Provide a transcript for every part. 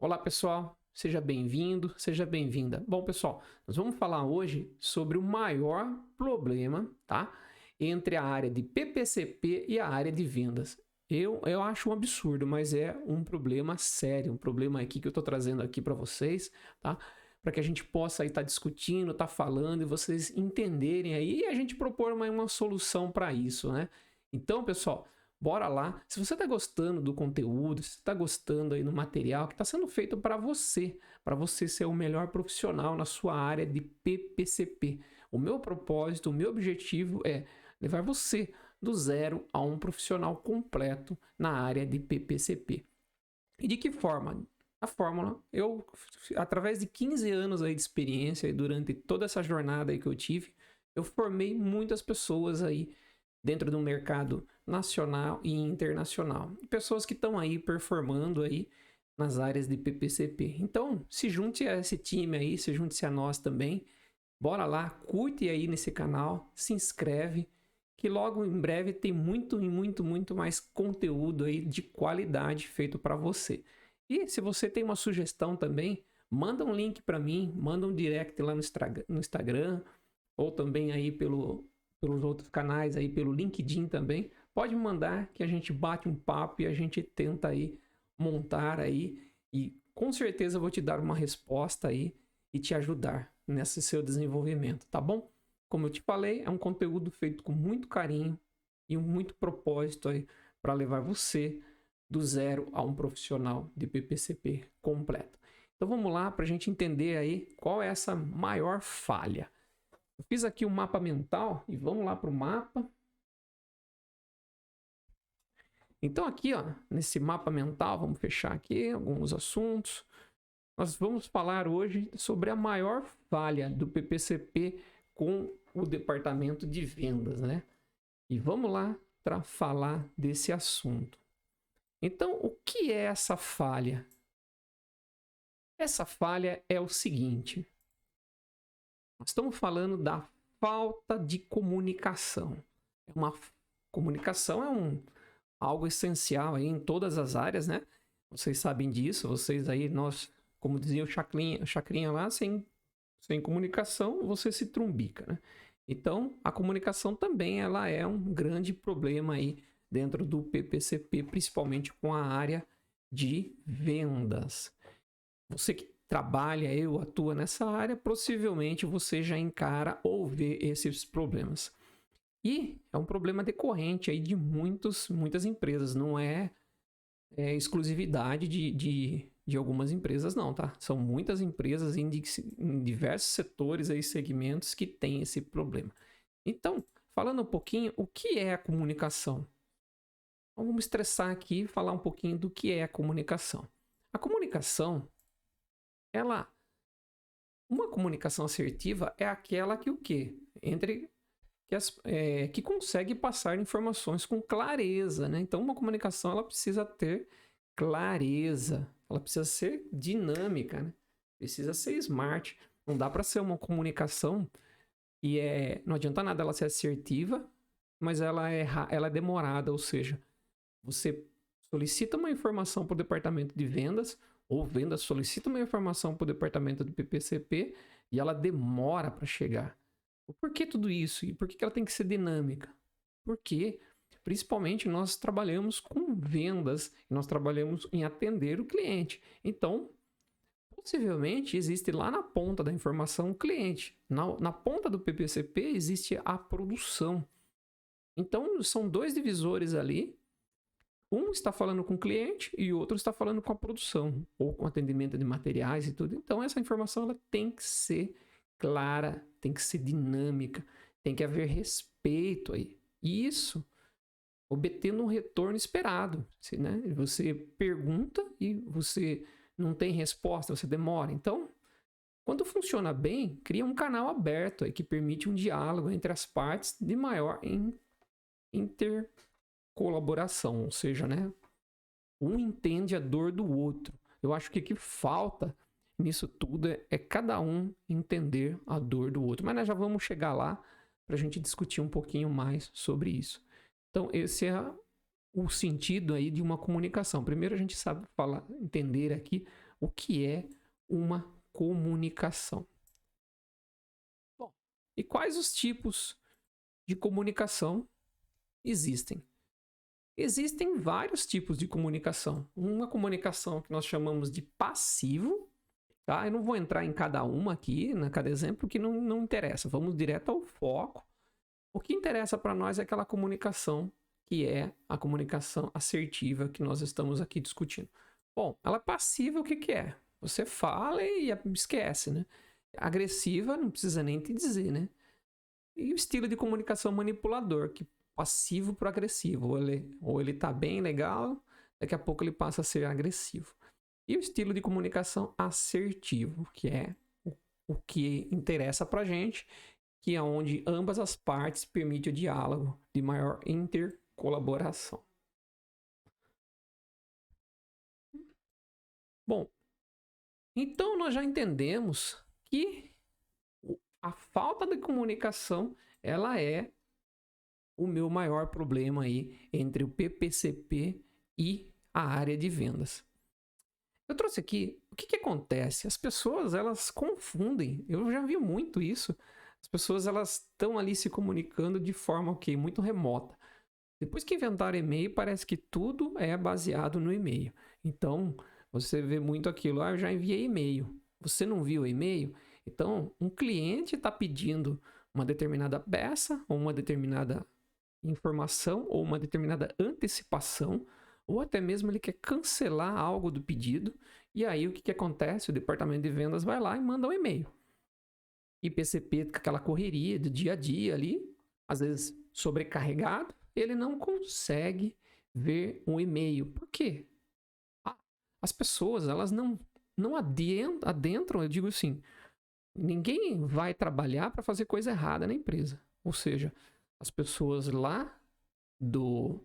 Olá pessoal, seja bem-vindo, seja bem-vinda. Bom pessoal, nós vamos falar hoje sobre o maior problema, tá? Entre a área de PPCP e a área de vendas. Eu acho um absurdo, mas é um problema sério, um problema aqui que eu estou trazendo aqui para vocês, tá? Para que a gente possa estar discutindo, estar falando e vocês entenderem aí e a gente propor uma solução para isso, né? Então, pessoal, bora lá. Se você está gostando do conteúdo, se está gostando aí do material que está sendo feito para você ser o melhor profissional na sua área de PPCP. O meu propósito, o meu objetivo é levar você do zero a um profissional completo na área de PPCP. E de que forma? A fórmula, eu, através de 15 anos aí de experiência e durante toda essa jornada aí que eu tive, eu formei muitas pessoas aí dentro do mercado nacional e internacional. Pessoas que estão aí performando aí nas áreas de PPCP. Então, se junte a esse time aí, se junte a nós também. Bora lá, curte aí nesse canal, se inscreve, que logo em breve tem muito mais conteúdo aí de qualidade feito para você. E se você tem uma sugestão também, manda um link para mim, manda um direct lá no Instagram ou também aí pelos outros canais aí, pelo LinkedIn também. Pode me mandar que a gente bate um papo e a gente tenta aí montar aí e com certeza eu vou te dar uma resposta aí e te ajudar nesse seu desenvolvimento, tá bom? Como eu te falei, é um conteúdo feito com muito carinho e muito propósito aí para levar você do zero a um profissional de PPCP completo. Então vamos lá para a gente entender aí qual é essa maior falha. Eu fiz aqui um mapa mental e vamos lá para o mapa. Então aqui, ó, nesse mapa mental, vamos fechar aqui alguns assuntos. Nós vamos falar hoje sobre a maior falha do PPCP com o departamento de vendas, né? E vamos lá para falar desse assunto. Então, o que é essa falha? Essa falha é o seguinte: nós estamos falando da falta de comunicação. Comunicação é algo essencial aí em todas as áreas, né? Vocês sabem disso, vocês aí, nós, como dizia o Chacrinha lá, sem comunicação você se trumbica, né? Então, a comunicação também ela é um grande problema aí dentro do PPCP, principalmente com a área de vendas. Você que trabalha ou atua nessa área, possivelmente você já encara ou vê esses problemas. E é um problema decorrente aí de muitas empresas, não é exclusividade de algumas empresas não, tá? São muitas empresas em diversos setores e segmentos que têm esse problema. Então, falando um pouquinho, o que é a comunicação? Então, vamos estressar aqui e falar um pouquinho do que é a comunicação. A comunicação, uma comunicação assertiva é aquela que o quê? Que consegue passar informações com clareza, né? Então, uma comunicação ela precisa ter clareza, ela precisa ser dinâmica, né? Precisa ser smart. Não dá para ser uma comunicação e não adianta nada ela ser assertiva, mas ela é demorada, ou seja, você solicita uma informação para o departamento de vendas ou vendas solicita uma informação para o departamento do PPCP e ela demora para chegar. Por que tudo isso? E por que ela tem que ser dinâmica? Porque, principalmente, nós trabalhamos com vendas, nós trabalhamos em atender o cliente. Então, possivelmente, existe lá na ponta da informação o cliente. Na ponta do PPCP existe a produção. Então, são dois divisores ali. Um está falando com o cliente e o outro está falando com a produção, ou com atendimento de materiais e tudo. Então, essa informação ela tem que ser clara, tem que ser dinâmica, tem que haver respeito aí. E isso obtendo um retorno esperado. Né? Você pergunta e você não tem resposta, você demora. Então, quando funciona bem, cria um canal aberto aí que permite um diálogo entre as partes de maior intercolaboração, ou seja, né? Um entende a dor do outro. Eu acho que o que falta nisso tudo é cada um entender a dor do outro. Mas nós já vamos chegar lá para a gente discutir um pouquinho mais sobre isso. Então, esse é o sentido aí de uma comunicação. Primeiro a gente sabe entender aqui o que é uma comunicação. Bom, e quais os tipos de comunicação existem? Existem vários tipos de comunicação. Uma comunicação que nós chamamos de passivo, tá? Eu não vou entrar em cada uma aqui, cada exemplo, que não interessa. Vamos direto ao foco. O que interessa para nós é aquela comunicação que é a comunicação assertiva que nós estamos aqui discutindo. Bom, ela é passiva, o que é? Você fala e esquece, né? Agressiva, não precisa nem te dizer, né? E o estilo de comunicação manipulador, que passivo para agressivo. Ou ele tá bem legal, daqui a pouco ele passa a ser agressivo. E o estilo de comunicação assertivo, que é o que interessa pra gente, que é onde ambas as partes permitem o diálogo de maior intercolaboração. Bom, então nós já entendemos que a falta de comunicação, ela é o meu maior problema aí entre o PPCP e a área de vendas. Eu trouxe aqui, o que acontece? As pessoas, elas confundem, eu já vi muito isso. As pessoas, elas estão ali se comunicando de forma, muito remota. Depois que inventaram e-mail, parece que tudo é baseado no e-mail. Então, você vê muito aquilo, eu já enviei e-mail. Você não viu o e-mail? Então, um cliente está pedindo uma determinada peça, ou uma determinada informação, ou uma determinada antecipação, ou até mesmo ele quer cancelar algo do pedido, e aí o que acontece? O departamento de vendas vai lá e manda um e-mail. E PCP, com aquela correria do dia a dia ali, às vezes sobrecarregado, ele não consegue ver um e-mail. Por quê? As pessoas, elas não adentram, eu digo assim, ninguém vai trabalhar para fazer coisa errada na empresa. Ou seja, as pessoas lá do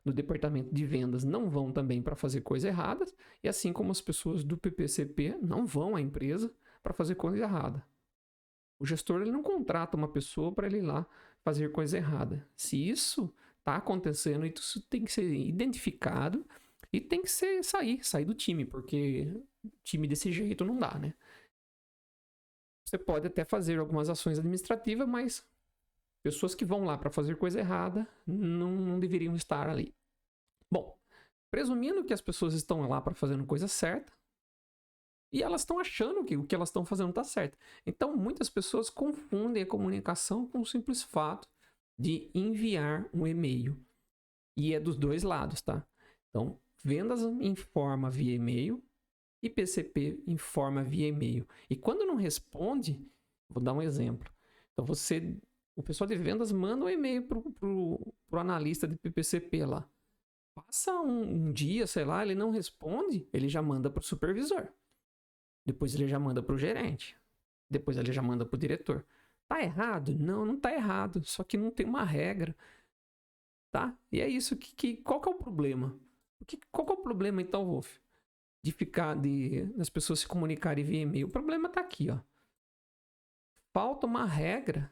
departamento de vendas não vão também para fazer coisa errada, e assim como as pessoas do PPCP não vão à empresa para fazer coisa errada. O gestor, ele não contrata uma pessoa para ele ir lá fazer coisa errada. Se isso está acontecendo, isso tem que ser identificado e tem que sair do time, porque time desse jeito não dá, né? Você pode até fazer algumas ações administrativas, mas pessoas que vão lá para fazer coisa errada não deveriam estar ali. Bom, presumindo que as pessoas estão lá para fazer coisa certa, e elas estão achando que o que elas estão fazendo está certo. Então, muitas pessoas confundem a comunicação com o simples fato de enviar um e-mail. E é dos dois lados, tá? Então, vendas informa via e-mail e PCP informa via e-mail. E quando não responde, vou dar um exemplo. Então, o pessoal de vendas manda um e-mail pro analista de PPCP lá. Passa um dia, sei lá, ele não responde, ele já manda pro supervisor. Depois ele já manda pro gerente. Depois ele já manda pro diretor. Tá errado? Não tá errado. Só que não tem uma regra. Tá? E é isso qual que é o problema? Qual que é o problema então, Wolf? Das pessoas se comunicarem via e-mail. O problema tá aqui, ó. Falta uma regra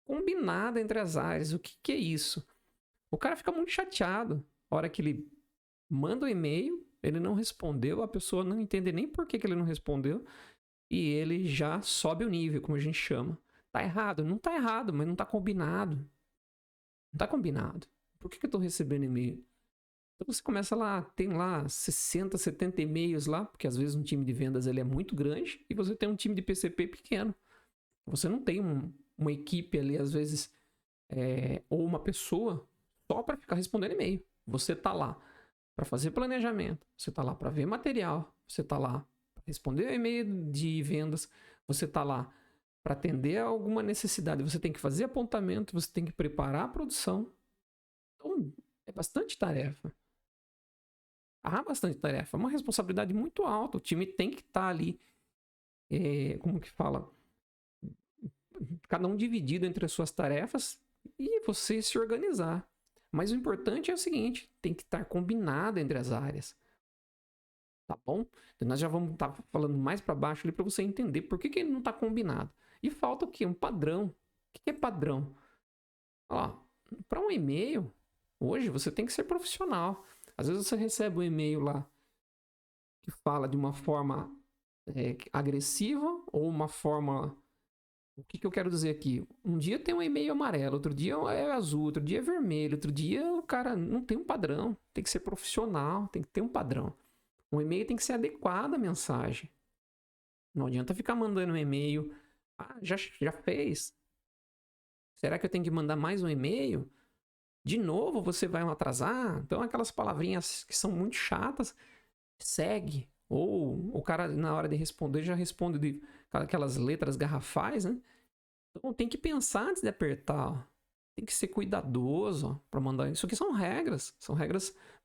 combinada entre as áreas. O que é isso? O cara fica muito chateado. A hora que ele manda o e-mail, ele não respondeu, a pessoa não entende nem por que ele não respondeu, e ele já sobe o nível, como a gente chama. Tá errado? Não tá errado, mas não tá combinado. Não tá combinado. Por que eu tô recebendo e-mail? Então você começa lá, tem lá 60, 70 e-mails lá, porque às vezes um time de vendas ele é muito grande, e você tem um time de PCP pequeno. Você não tem uma equipe ali, às vezes, ou uma pessoa só para ficar respondendo e-mail. Você tá lá para fazer planejamento, você tá lá para ver material, você tá lá para responder e-mail de vendas, você tá lá para atender a alguma necessidade, você tem que fazer apontamento, você tem que preparar a produção. Então, é bastante tarefa. Há bastante tarefa, é uma responsabilidade muito alta. O time tem que estar ali, como que fala? Cada um dividido entre as suas tarefas e você se organizar. Mas o importante é o seguinte, tem que estar combinado entre as áreas. Tá bom? Então, nós já vamos estar falando mais para baixo ali para você entender por que ele não está combinado. E falta o quê? Um padrão. O que é padrão? Para um e-mail, hoje você tem que ser profissional. Às vezes você recebe um e-mail lá que fala de uma forma agressiva ou uma forma... O que eu quero dizer aqui? Um dia tem um e-mail amarelo, outro dia é azul, outro dia é vermelho, outro dia o cara não tem um padrão. Tem que ser profissional, tem que ter um padrão. Um e-mail tem que ser adequado à mensagem. Não adianta ficar mandando um e-mail. Ah, já fez? Será que eu tenho que mandar mais um e-mail? De novo você vai atrasar? Então aquelas palavrinhas que são muito chatas, segue. Ou o cara na hora de responder já responde de aquelas letras garrafais, né? Então tem que pensar antes de apertar. Tem que ser cuidadoso para mandar. Isso aqui são regras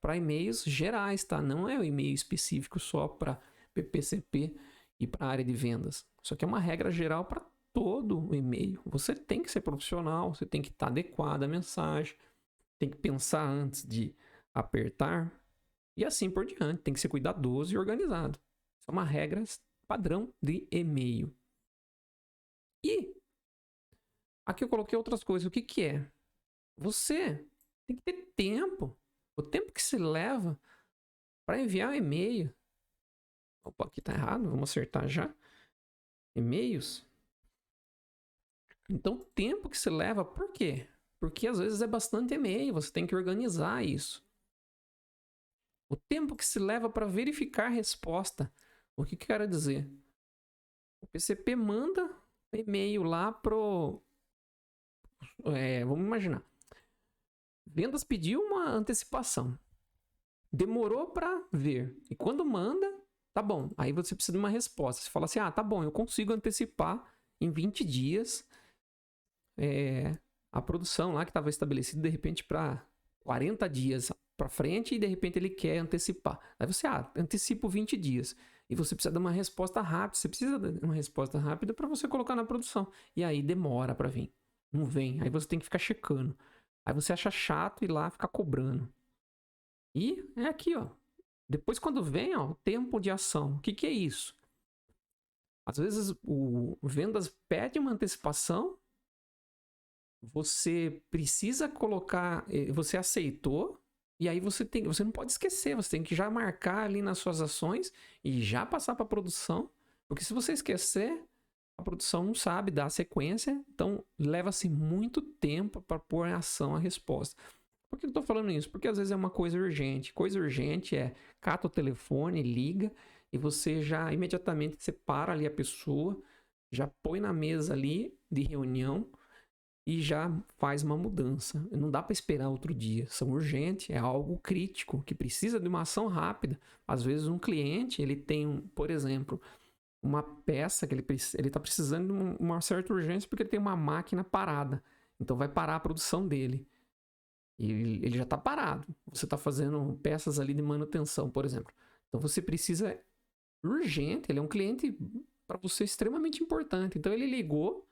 para e-mails gerais, tá? Não é um e-mail específico só para PPCP e para a área de vendas. Isso aqui é uma regra geral para todo o e-mail. Você tem que ser profissional, você tem que estar adequado à mensagem, tem que pensar antes de apertar e assim por diante. Tem que ser cuidadoso e organizado. Isso é uma regra padrão de e-mail. E aqui eu coloquei outras coisas. O que que é? Você tem que ter tempo. O tempo que se leva para enviar um e-mail. Opa, aqui tá errado. Vamos acertar já. E-mails. Então, o tempo que se leva, por quê? Porque às vezes é bastante e-mail. Você tem que organizar isso. O tempo que se leva para verificar a resposta. O que quero dizer? O PCP manda um e-mail lá pro... vamos imaginar. Vendas pediu uma antecipação. Demorou para ver. E quando manda, tá bom. Aí você precisa de uma resposta. Você fala assim, tá bom, eu consigo antecipar em 20 dias a produção lá que estava estabelecida de repente para 40 dias para frente e de repente ele quer antecipar. Aí você, antecipo 20 dias. E você precisa de uma resposta rápida. Você precisa de uma resposta rápida para você colocar na produção. E aí demora para vir. Não vem. Aí você tem que ficar checando. Aí você acha chato ir lá ficar cobrando. E é aqui, ó. Depois quando vem, ó, o tempo de ação. O que que é isso? Às vezes o vendas pede uma antecipação. Você precisa colocar, você aceitou, e aí você não pode esquecer, você tem que já marcar ali nas suas ações e já passar para a produção, porque se você esquecer, a produção não sabe dar sequência, então leva-se muito tempo para pôr em ação a resposta. Por que eu estou falando isso? Porque às vezes é uma coisa urgente. Coisa urgente é cata o telefone, liga, e você já imediatamente separa ali a pessoa, já põe na mesa ali de reunião, e já faz uma mudança. Não dá para esperar outro dia. São urgentes, é algo crítico, que precisa de uma ação rápida. Às vezes um cliente, ele tem, por exemplo, uma peça que ele está precisando de uma certa urgência porque ele tem uma máquina parada. Então vai parar a produção dele. E ele já está parado. Você está fazendo peças ali de manutenção, por exemplo. Então você precisa urgente. Ele é um cliente para você extremamente importante. Então ele ligou,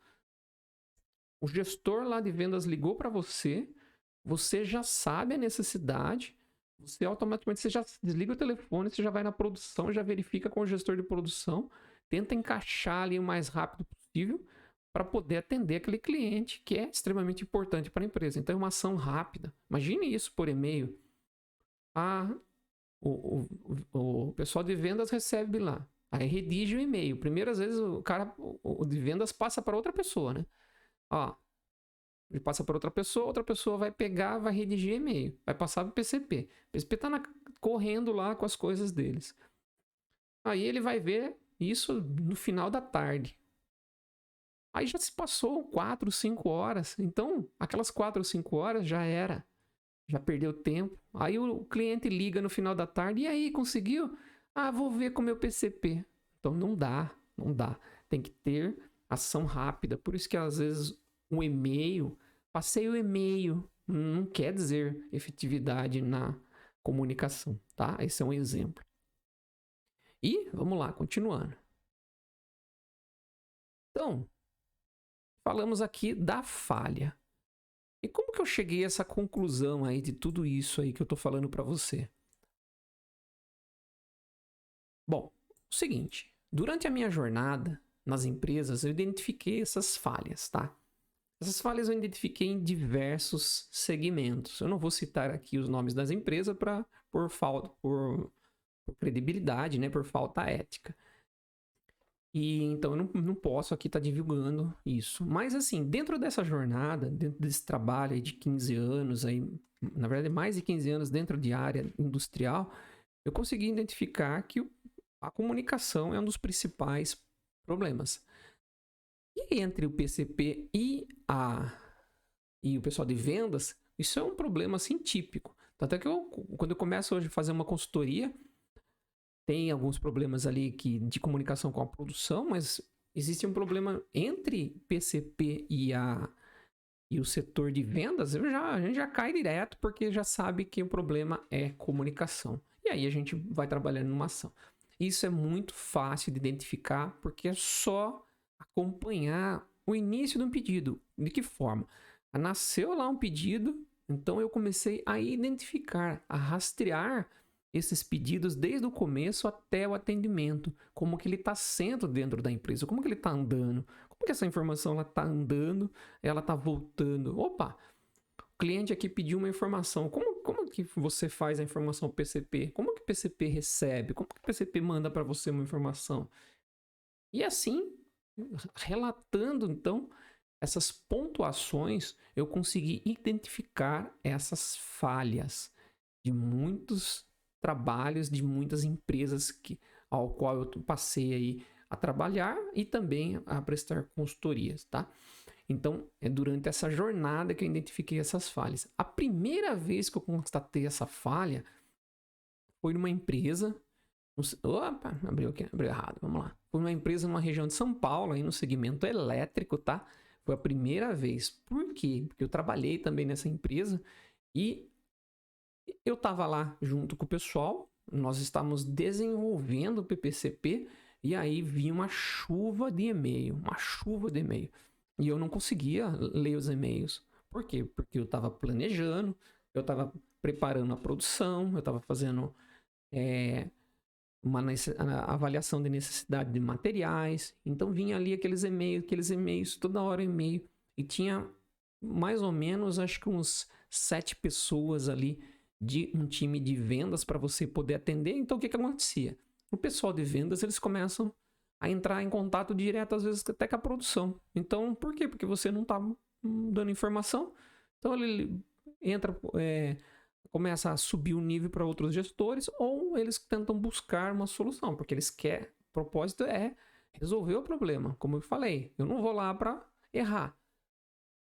o gestor lá de vendas ligou para você, você já sabe a necessidade, você automaticamente você já desliga o telefone, você já vai na produção, já verifica com o gestor de produção, tenta encaixar ali o mais rápido possível para poder atender aquele cliente que é extremamente importante para a empresa. Então é uma ação rápida. Imagine isso por e-mail. O pessoal de vendas recebe lá, aí redige o e-mail. Primeiro, às vezes, o de vendas passa para outra pessoa, né? Ele passa para outra pessoa vai pegar, vai redigir e-mail, vai passar para o PCP. O PCP está correndo lá com as coisas deles. Aí ele vai ver isso no final da tarde. Aí já se passou 4, 5 horas. Então, aquelas 4 ou 5 horas já era. Já perdeu tempo. Aí o cliente liga no final da tarde. E aí, conseguiu? Vou ver com o meu PCP. Então não dá. Tem que ter ação rápida. Por isso que às vezes um e-mail, passei o e-mail, não quer dizer efetividade na comunicação, tá? Esse é um exemplo. E vamos lá, continuando. Então, falamos aqui da falha. E como que eu cheguei a essa conclusão aí de tudo isso aí que eu tô falando para você? Bom, o seguinte, durante a minha jornada nas empresas, eu identifiquei essas falhas, tá? Essas falhas eu identifiquei em diversos segmentos. Eu não vou citar aqui os nomes das empresas por por credibilidade, né? Por falta ética. E então eu não posso aqui estar divulgando isso. Mas assim, dentro dessa jornada, dentro desse trabalho aí de 15 anos, aí, na verdade mais de 15 anos dentro de área industrial, eu consegui identificar que a comunicação é um dos principais problemas. E entre o PCP e o pessoal de vendas, isso é um problema assim típico. Tanto é que quando eu começo hoje a fazer uma consultoria, tem alguns problemas ali de comunicação com a produção, mas existe um problema entre PCP e o setor de vendas, a gente já cai direto porque já sabe que o problema é comunicação. E aí a gente vai trabalhando numa ação. Isso é muito fácil de identificar porque é só acompanhar o início de um pedido. De que forma? Nasceu lá um pedido, então eu comecei a identificar, a rastrear esses pedidos desde o começo até o atendimento, como que ele está sendo dentro da empresa, como que ele está andando, como que essa informação está andando, ela está voltando. Opa, o cliente aqui pediu uma informação, como que você faz a informação PCP? Como que o PCP recebe? Como que o PCP manda para você uma informação? E assim, relatando então essas pontuações, eu consegui identificar essas falhas de muitos trabalhos, de muitas empresas ao qual eu passei aí a trabalhar e também a prestar consultorias, tá? Então, é durante essa jornada que eu identifiquei essas falhas. A primeira vez que eu constatei essa falha foi numa empresa. Opa, abriu errado, vamos lá. Foi numa empresa numa região de São Paulo, aí no segmento elétrico, tá? Foi a primeira vez. Por quê? Porque eu trabalhei também nessa empresa e eu estava lá junto com o pessoal, nós estávamos desenvolvendo o PPCP e aí vinha uma chuva de e-mail. E eu não conseguia ler os e-mails. Por quê? Porque eu estava planejando, eu estava preparando a produção, eu estava fazendo uma avaliação de necessidade de materiais. Então vinha ali aqueles e-mails, toda hora e-mail. E tinha mais ou menos, acho que uns 7 pessoas ali de um time de vendas para você poder atender. Então o que acontecia? O pessoal de vendas, eles começam a entrar em contato direto, às vezes até com a produção. Então, por quê? Porque você não está dando informação. Então ele entra, começa a subir o nível para outros gestores, ou eles tentam buscar uma solução, porque eles querem, o propósito é resolver o problema. Como eu falei, eu não vou lá para errar.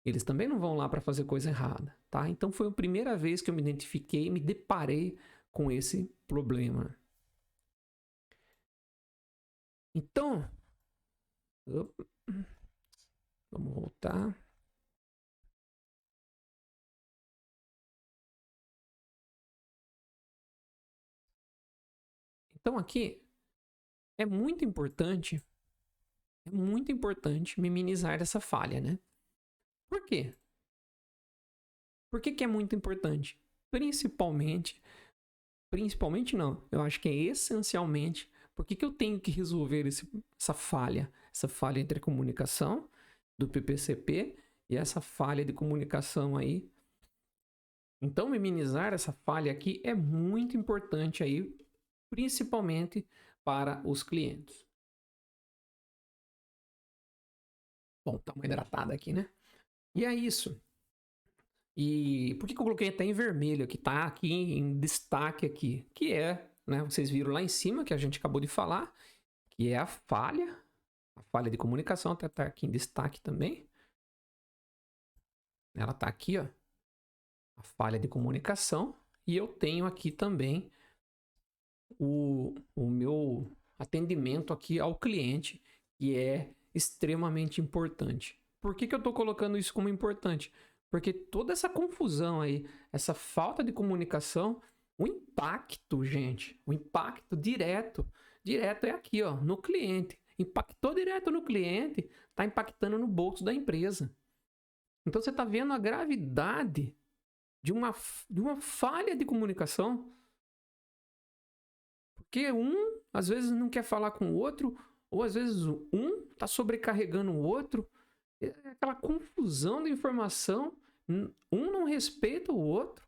Eles também não vão lá para fazer coisa errada, tá? Então foi a primeira vez que eu me identifiquei e me deparei com esse problema. Então, vamos voltar. Então aqui é muito importante minimizar essa falha, né? Por quê? Por que é muito importante? Principalmente não, eu acho que é essencialmente, por que eu tenho que resolver essa falha entre a comunicação do PPCP e essa falha de comunicação aí. Então, minimizar essa falha aqui é muito importante aí, principalmente para os clientes. Bom, tá uma hidratada aqui, né? E é isso. E por que eu coloquei até em vermelho aqui? Tá aqui em destaque aqui. Que é, né? Vocês viram lá em cima que a gente acabou de falar. Que é a falha de comunicação. Até tá aqui em destaque também. Ela tá aqui, ó. A falha de comunicação. E eu tenho aqui também o meu atendimento aqui ao cliente, que é extremamente importante. Por que eu tô colocando isso como importante? Porque toda essa confusão aí, essa falta de comunicação, o impacto, gente, o impacto direto é aqui, ó, no cliente. Impactou direto no cliente, está impactando no bolso da empresa. Então você está vendo a gravidade de uma falha de comunicação. Porque um, às vezes, não quer falar com o outro, ou às vezes um está sobrecarregando o outro. É aquela confusão de informação, um não respeita o outro,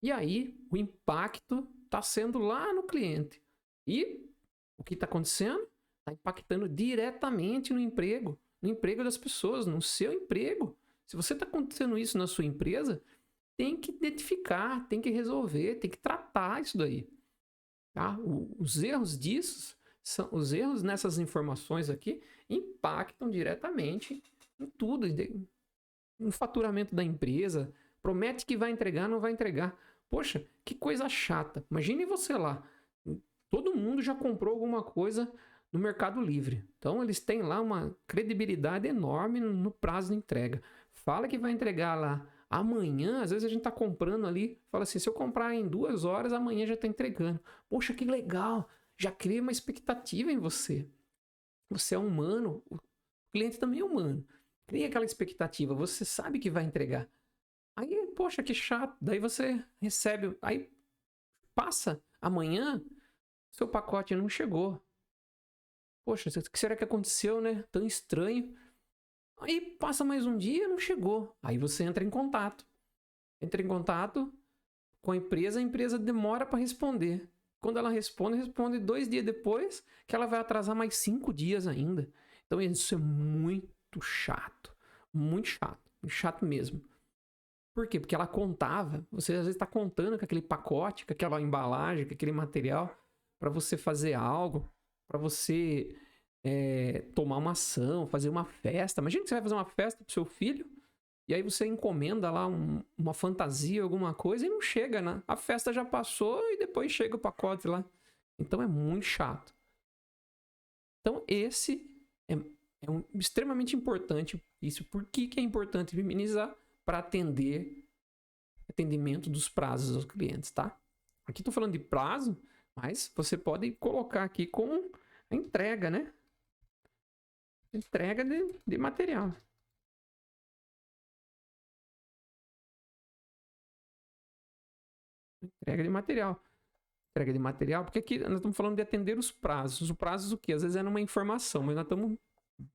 e aí o impacto está sendo lá no cliente. E o que está acontecendo? Está impactando diretamente no emprego das pessoas, no seu emprego. Se você está acontecendo isso na sua empresa, tem que identificar, tem que resolver, tem que tratar isso daí. Tá? Os erros disso, os erros nessas informações aqui, impactam diretamente em tudo, no faturamento da empresa. Promete que vai entregar, não vai entregar. Poxa, que coisa chata. Imagine você lá. Todo mundo já comprou alguma coisa no Mercado Livre. Então, eles têm lá uma credibilidade enorme no prazo de entrega. Fala que vai entregar lá amanhã. Às vezes a gente está comprando ali. Fala assim, se eu comprar em 2 horas, amanhã já está entregando. Poxa, que legal. Já cria uma expectativa em você. Você é humano. O cliente também é humano. Cria aquela expectativa. Você sabe que vai entregar. Aí, poxa, que chato. Daí você recebe. Aí passa amanhã, seu pacote não chegou. Poxa, o que será que aconteceu, né? Tão estranho. Aí passa mais um dia, não chegou. Aí você entra em contato. Entra em contato com a empresa demora para responder. Quando ela responde 2 dias depois, que ela vai atrasar mais 5 dias ainda. Então isso é muito chato. Muito chato. Muito chato mesmo. Por quê? Porque ela contava, você às vezes está contando com aquele pacote, com aquela embalagem, com aquele material, para você fazer algo, para você tomar uma ação, fazer uma festa. Imagina que você vai fazer uma festa pro seu filho, e aí você encomenda lá uma fantasia, alguma coisa, e não chega, né? A festa já passou e depois chega o pacote lá. Então é muito chato. Então esse é extremamente importante. Isso, por que é importante minimizar? Para atendimento dos prazos aos clientes, tá? Aqui estou falando de prazo, mas você pode colocar aqui com a entrega, né? Entrega de material. Entrega de material. Entrega de material, porque aqui nós estamos falando de atender os prazos. Os prazos o quê? Às vezes é numa informação, mas nós estamos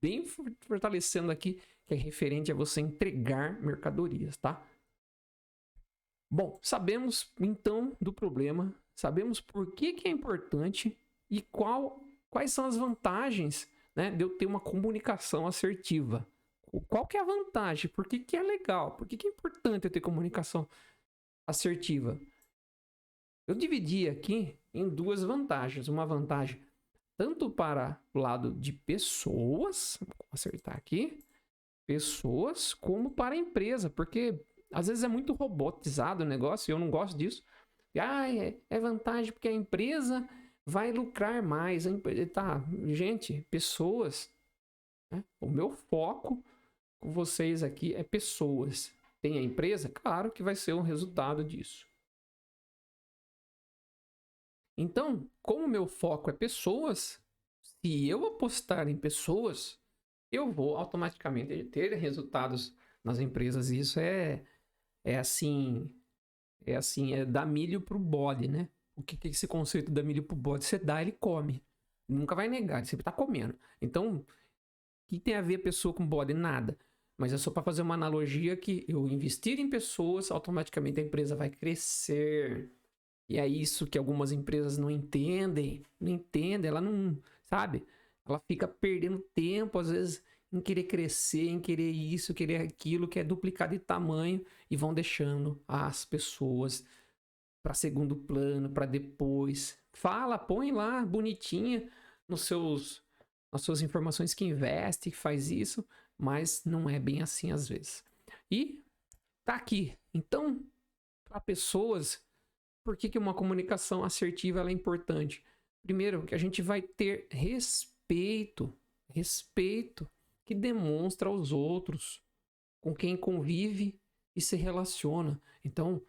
bem fortalecendo aqui que é referente a você entregar mercadorias, tá? Bom, sabemos então do problema, sabemos por que é importante e quais são as vantagens, né, de eu ter uma comunicação assertiva. Qual que é a vantagem? Por que é legal? Por que é importante eu ter comunicação assertiva? Eu dividi aqui em 2 vantagens. Uma vantagem tanto para o lado de pessoas, vou acertar aqui, pessoas, como para a empresa, porque às vezes é muito robotizado o negócio e eu não gosto disso. É vantagem porque a empresa vai lucrar mais. Tá, gente, pessoas. Né? O meu foco com vocês aqui é pessoas. Tem a empresa? Claro que vai ser um resultado disso. Então, como o meu foco é pessoas, se eu apostar em pessoas, eu vou automaticamente ter resultados nas empresas. E isso é dar milho pro bode, né? O que é esse conceito da milho pro bode? Você dá, ele come. Nunca vai negar, ele sempre tá comendo. Então, o que tem a ver pessoa com bode? Nada. Mas é só para fazer uma analogia que eu investir em pessoas, automaticamente a empresa vai crescer. E é isso que algumas empresas não entendem. Não entendem, ela não, sabe? Ela fica perdendo tempo, às vezes, em querer crescer, em querer isso, querer aquilo, quer duplicar de tamanho e vão deixando as pessoas para segundo plano, para depois. Fala, põe lá bonitinha nas suas informações que investe, que faz isso, mas não é bem assim às vezes. E tá aqui. Então, para pessoas, por que uma comunicação assertiva ela é importante? Primeiro, que a gente vai ter respeito que demonstra aos outros com quem convive e se relaciona. Então,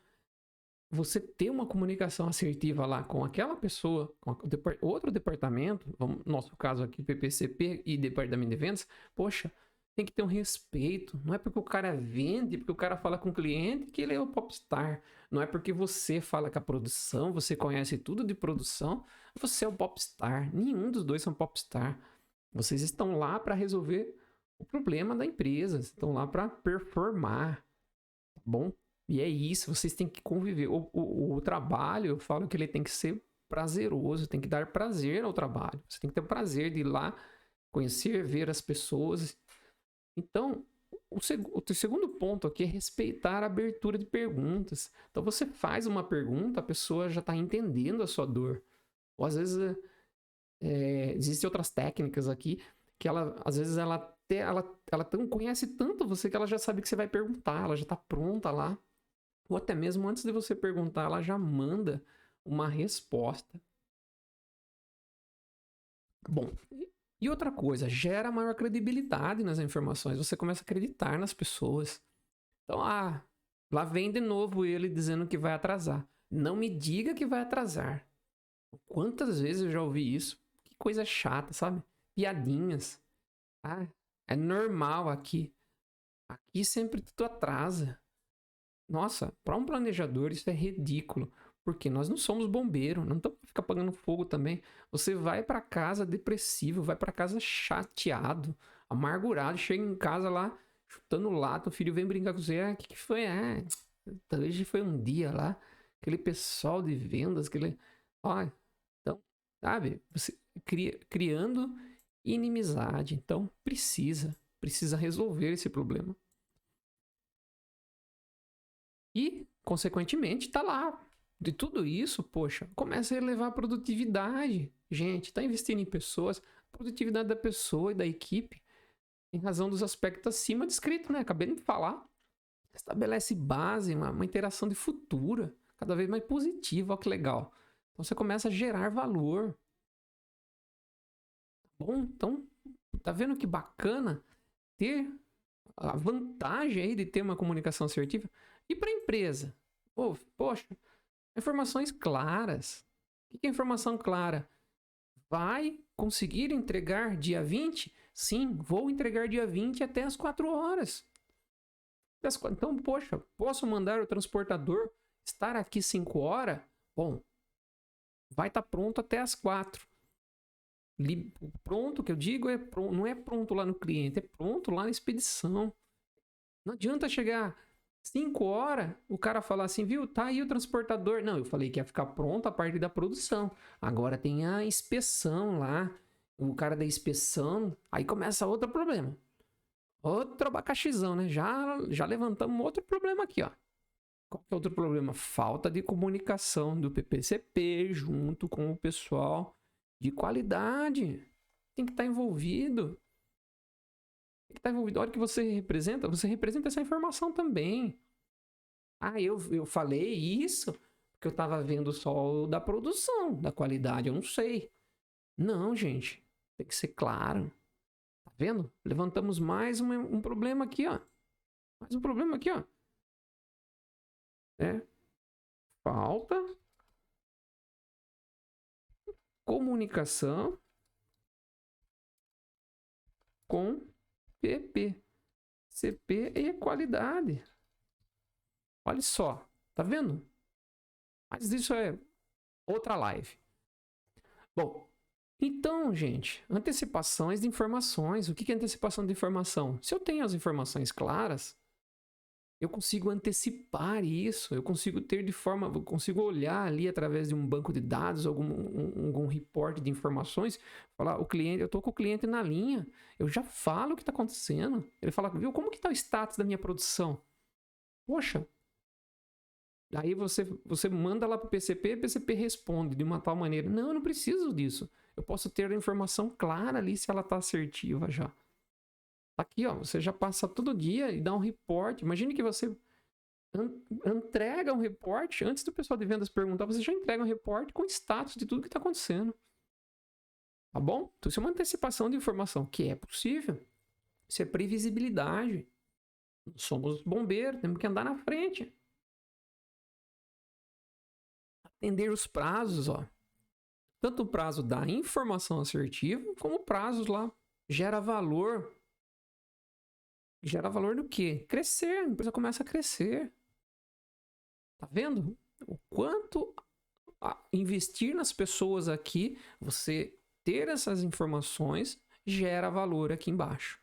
você ter uma comunicação assertiva lá com aquela pessoa, com outro departamento, no nosso caso aqui, PPCP e departamento de vendas, poxa, tem que ter um respeito. Não é porque o cara vende, porque o cara fala com o cliente que ele é o popstar. Não é porque você fala com a produção, você conhece tudo de produção, você é o popstar. Nenhum dos dois são popstar. Vocês estão lá para resolver o problema da empresa. Estão lá para performar. Tá bom? E é isso, vocês têm que conviver. O trabalho, eu falo que ele tem que ser prazeroso, tem que dar prazer ao trabalho. Você tem que ter o prazer de ir lá, conhecer, ver as pessoas. Então, o segundo ponto aqui é respeitar a abertura de perguntas. Então, você faz uma pergunta, a pessoa já está entendendo a sua dor. Ou às vezes, existem outras técnicas aqui que às vezes ela conhece tanto você que ela já sabe que você vai perguntar, ela já está pronta lá. Ou até mesmo antes de você perguntar, ela já manda uma resposta. Bom, e outra coisa, gera maior credibilidade nas informações. Você começa a acreditar nas pessoas. Então, lá vem de novo ele dizendo que vai atrasar. Não me diga que vai atrasar. Quantas vezes eu já ouvi isso? Que coisa chata, sabe? Piadinhas. É normal aqui. Aqui sempre tudo atrasa. Nossa, para um planejador isso é ridículo. Porque nós não somos bombeiros, não estamos ficar apagando fogo também. Você vai para casa depressivo, vai para casa chateado, amargurado, chega em casa lá chutando lata, o filho vem brincar com você, o que foi? Hoje foi um dia lá, aquele pessoal de vendas, então, sabe, você criando inimizade, então precisa resolver esse problema. E, consequentemente, tá lá. De tudo isso, poxa, começa a elevar a produtividade. Gente, tá investindo em pessoas, a produtividade da pessoa e da equipe, em razão dos aspectos acima descritos, né? Acabei de falar. Estabelece base, uma interação de futuro, cada vez mais positiva, olha que legal. Então você começa a gerar valor. Bom, então, tá vendo que bacana ter a vantagem aí de ter uma comunicação assertiva? E para a empresa? Poxa, informações claras. O que é informação clara? Vai conseguir entregar dia 20? Sim, vou entregar dia 20 até as 4 horas. Então, poxa, posso mandar o transportador estar aqui 5 horas? Bom, vai estar pronto até as 4. Pronto, que eu digo, não é pronto lá no cliente, é pronto lá na expedição. Não adianta chegar 5 horas, o cara falar assim, viu, tá aí o transportador. Não, eu falei que ia ficar pronto a parte da produção. Agora tem a inspeção lá. O cara da inspeção, aí começa outro problema. Outro abacaxizão, né? Já levantamos outro problema aqui, ó. Qual que é outro problema? Falta de comunicação do PPCP junto com o pessoal de qualidade. Tem que estar envolvido. Tem que estar envolvido. A hora que você representa essa informação também. Eu falei isso porque eu estava vendo só o da produção, da qualidade, eu não sei. Não, gente. Tem que ser claro. Tá vendo? Levantamos mais um problema aqui, ó. Mais um problema aqui, ó. Falta comunicação com PP, CP e qualidade. Olha só, tá vendo? Mas isso é outra live. Bom, então, gente, antecipações de informações. O que é antecipação de informação? Se eu tenho as informações claras, eu consigo antecipar isso, eu consigo olhar ali através de um banco de dados, algum report de informações, falar, eu tô com o cliente na linha, eu já falo o que está acontecendo. Ele fala, viu, como que está o status da minha produção? Poxa, aí você manda lá para o PCP responde de uma tal maneira, não, eu não preciso disso, eu posso ter a informação clara ali se ela está assertiva já. Aqui, ó, você já passa todo dia e dá um report. Imagine que você entrega um report antes do pessoal de vendas perguntar, você já entrega um report com status de tudo que está acontecendo. Tá bom? Então, isso é uma antecipação de informação que é possível. Isso é previsibilidade. Somos bombeiros, temos que andar na frente. Atender os prazos, ó. Tanto o prazo da informação assertiva, como prazos lá. Gera valor. Gera valor do quê? Crescer. A empresa começa a crescer. Tá vendo? O quanto investir nas pessoas aqui, você ter essas informações, gera valor aqui embaixo.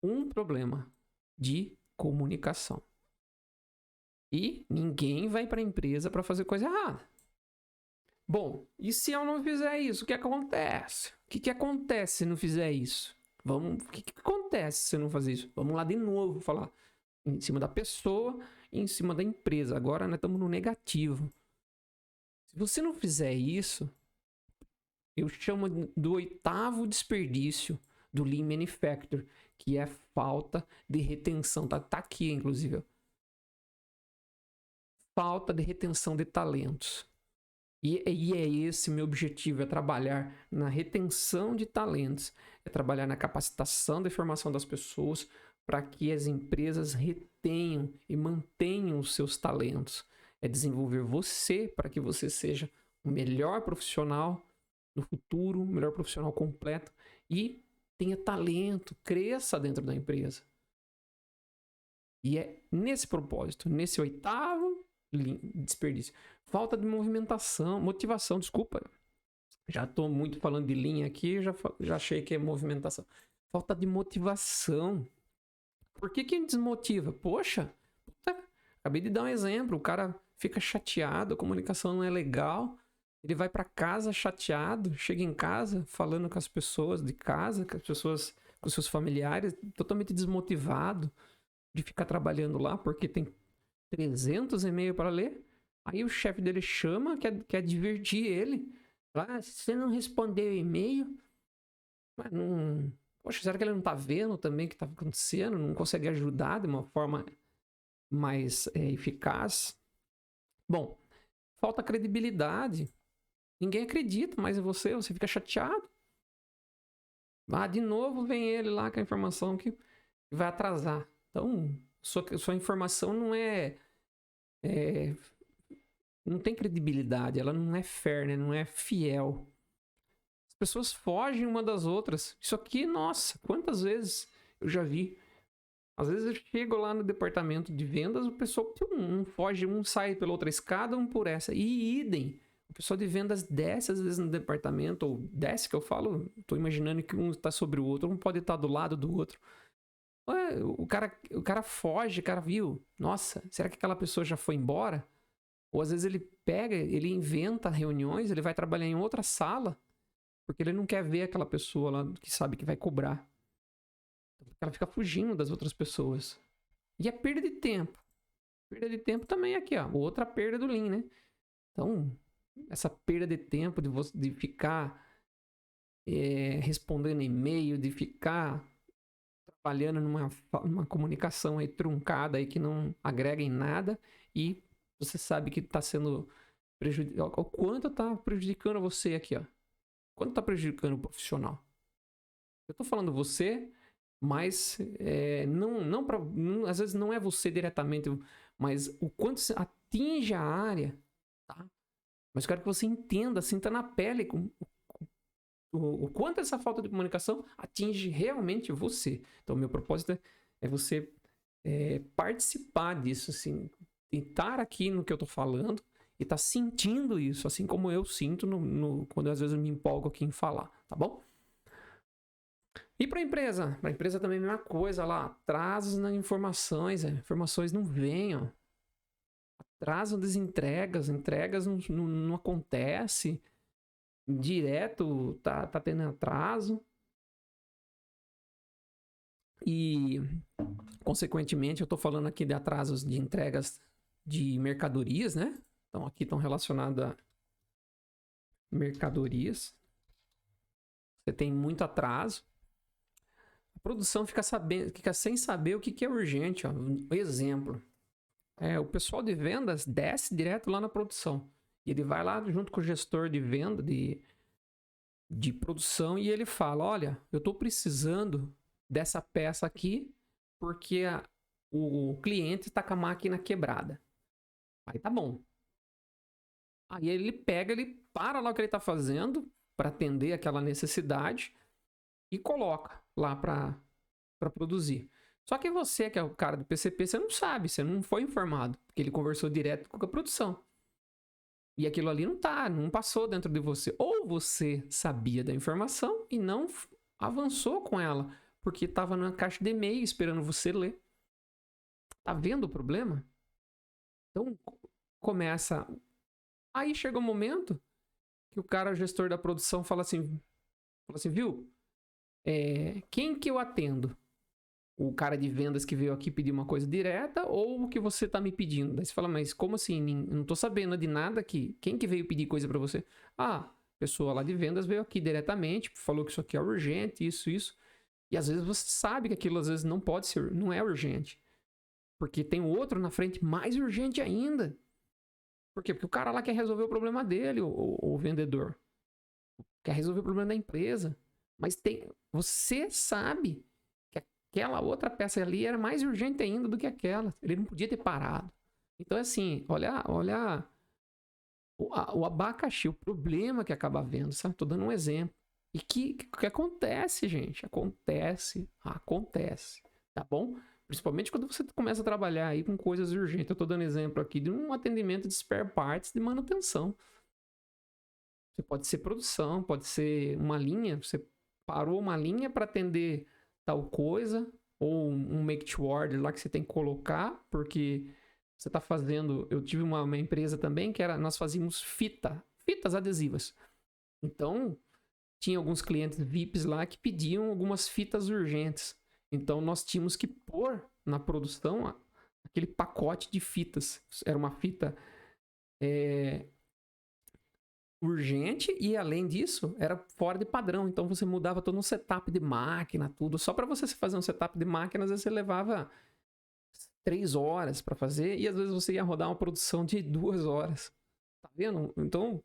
Um problema de comunicação. E ninguém vai para a empresa para fazer coisa errada. Bom, e se eu não fizer isso, o que acontece? O que acontece se não fizer isso? O que acontece se eu não fazer isso? Vamos lá de novo falar em cima da pessoa e em cima da empresa. Agora nós estamos no negativo. Se você não fizer isso, eu chamo do 8º desperdício do Lean Manufacturing, que é falta de retenção. Tá aqui, inclusive. Falta de retenção de talentos. E é esse meu objetivo, é trabalhar na retenção de talentos, é trabalhar na capacitação da formação das pessoas para que as empresas retenham e mantenham os seus talentos. É desenvolver você para que você seja o melhor profissional no futuro, o melhor profissional completo e tenha talento, cresça dentro da empresa. E é nesse propósito, nesse 8º desperdício. Falta de motivação, desculpa. Já estou muito falando de linha aqui, já achei que é movimentação. Falta de motivação. Por que desmotiva? Poxa, acabei de dar um exemplo. O cara fica chateado, a comunicação não é legal. Ele vai para casa chateado, chega em casa falando com as pessoas de casa, com as pessoas, com seus familiares, totalmente desmotivado de ficar trabalhando lá, porque tem 300 e-mails para ler. Aí o chefe dele chama, quer divertir ele. Se você não respondeu o e-mail, mas não... Poxa, será que ele não tá vendo também o que tá acontecendo? Não consegue ajudar de uma forma mais eficaz? Bom, falta credibilidade. Ninguém acredita mais em você, você fica chateado. De novo vem ele lá com a informação que vai atrasar. Então, sua informação não não tem credibilidade, ela não é fair, né? Não é fiel. As pessoas fogem uma das outras. Isso aqui, nossa, quantas vezes eu já vi. Às vezes eu chego lá no departamento de vendas, o pessoal um foge, um sai pela outra escada, um por essa. E idem. O pessoal de vendas desce às vezes no departamento, ou desce que eu falo, estou imaginando que um está sobre o outro, um pode estar do lado do outro. O cara foge, o cara viu. Nossa, será que aquela pessoa já foi embora? Ou às vezes ele inventa reuniões, ele vai trabalhar em outra sala, porque ele não quer ver aquela pessoa lá que sabe que vai cobrar. Ela fica fugindo das outras pessoas. E a perda de tempo. Perda de tempo também aqui, ó. Outra perda do Lean, né? Então, essa perda de tempo de ficar respondendo e-mail, de ficar trabalhando numa comunicação aí truncada aí que não agrega em nada e você sabe que está sendo prejudicado. O quanto está prejudicando você aqui, ó. Quanto está prejudicando o profissional? Eu estou falando você, mas às vezes não é você diretamente, mas o quanto você atinge a área, tá? Mas eu quero que você entenda, sinta na pele o quanto essa falta de comunicação atinge realmente você. Então, meu propósito é você participar disso, assim, estar aqui no que eu estou falando e estar sentindo isso, assim como eu sinto quando às vezes eu me empolgo aqui em falar, tá bom? E para a empresa? Para a empresa também é a mesma coisa lá, atrasos nas informações, informações não vêm, ó. Atraso das entregas não acontece, direto tá tendo atraso. E, consequentemente, eu estou falando aqui de atrasos de entregas de mercadorias, né? Então, aqui estão relacionados a mercadorias. Você tem muito atraso. A produção fica sem saber o que é urgente. Ó. Exemplo. O pessoal de vendas desce direto lá na produção. E ele vai lá junto com o gestor de venda, de produção, e ele fala, olha, eu estou precisando dessa peça aqui porque o cliente está com a máquina quebrada. Aí tá bom. Aí ele para lá o que ele está fazendo para atender aquela necessidade e coloca lá para produzir. Só que você, que é o cara do PCP, você não sabe, você não foi informado, porque ele conversou direto com a produção. E aquilo ali não passou dentro de você. Ou você sabia da informação e não avançou com ela, porque estava na caixa de e-mail esperando você ler. Tá vendo o problema? Então, começa... Aí chega um momento que o cara, o gestor da produção, fala assim, viu? Quem que eu atendo? O cara de vendas que veio aqui pedir uma coisa direta ou o que você tá me pedindo? Daí você fala, mas como assim? Não tô sabendo de nada aqui. Quem que veio pedir coisa para você? Ah, pessoa lá de vendas veio aqui diretamente, falou que isso aqui é urgente, isso. E às vezes você sabe que aquilo às vezes não pode ser, não é urgente. Porque tem outro na frente mais urgente ainda. Por quê? Porque o cara lá quer resolver o problema dele, o vendedor. Quer resolver o problema da empresa. Mas você sabe que aquela outra peça ali era mais urgente ainda do que aquela. Ele não podia ter parado. Então, assim, olha o abacaxi, o problema que acaba vendo, sabe? Tô dando um exemplo. E que acontece, gente. Acontece. Tá bom? Principalmente quando você começa a trabalhar aí com coisas urgentes. Eu tô dando exemplo aqui de um atendimento de spare parts de manutenção. Você pode ser produção, pode ser uma linha. Você parou uma linha para atender tal coisa. Ou um make to order lá que você tem que colocar. Porque você tá fazendo... Eu tive uma empresa também que nós fazíamos fitas adesivas. Então, tinha alguns clientes VIPs lá que pediam algumas fitas urgentes. Então, nós tínhamos que pôr na produção aquele pacote de fitas. Era uma fita urgente e, além disso, era fora de padrão. Então, você mudava todo um setup de máquina, tudo. Só para você fazer um setup de máquina, às vezes você levava 3 horas para fazer e, às vezes, você ia rodar uma produção de 2 horas. Tá vendo? Então,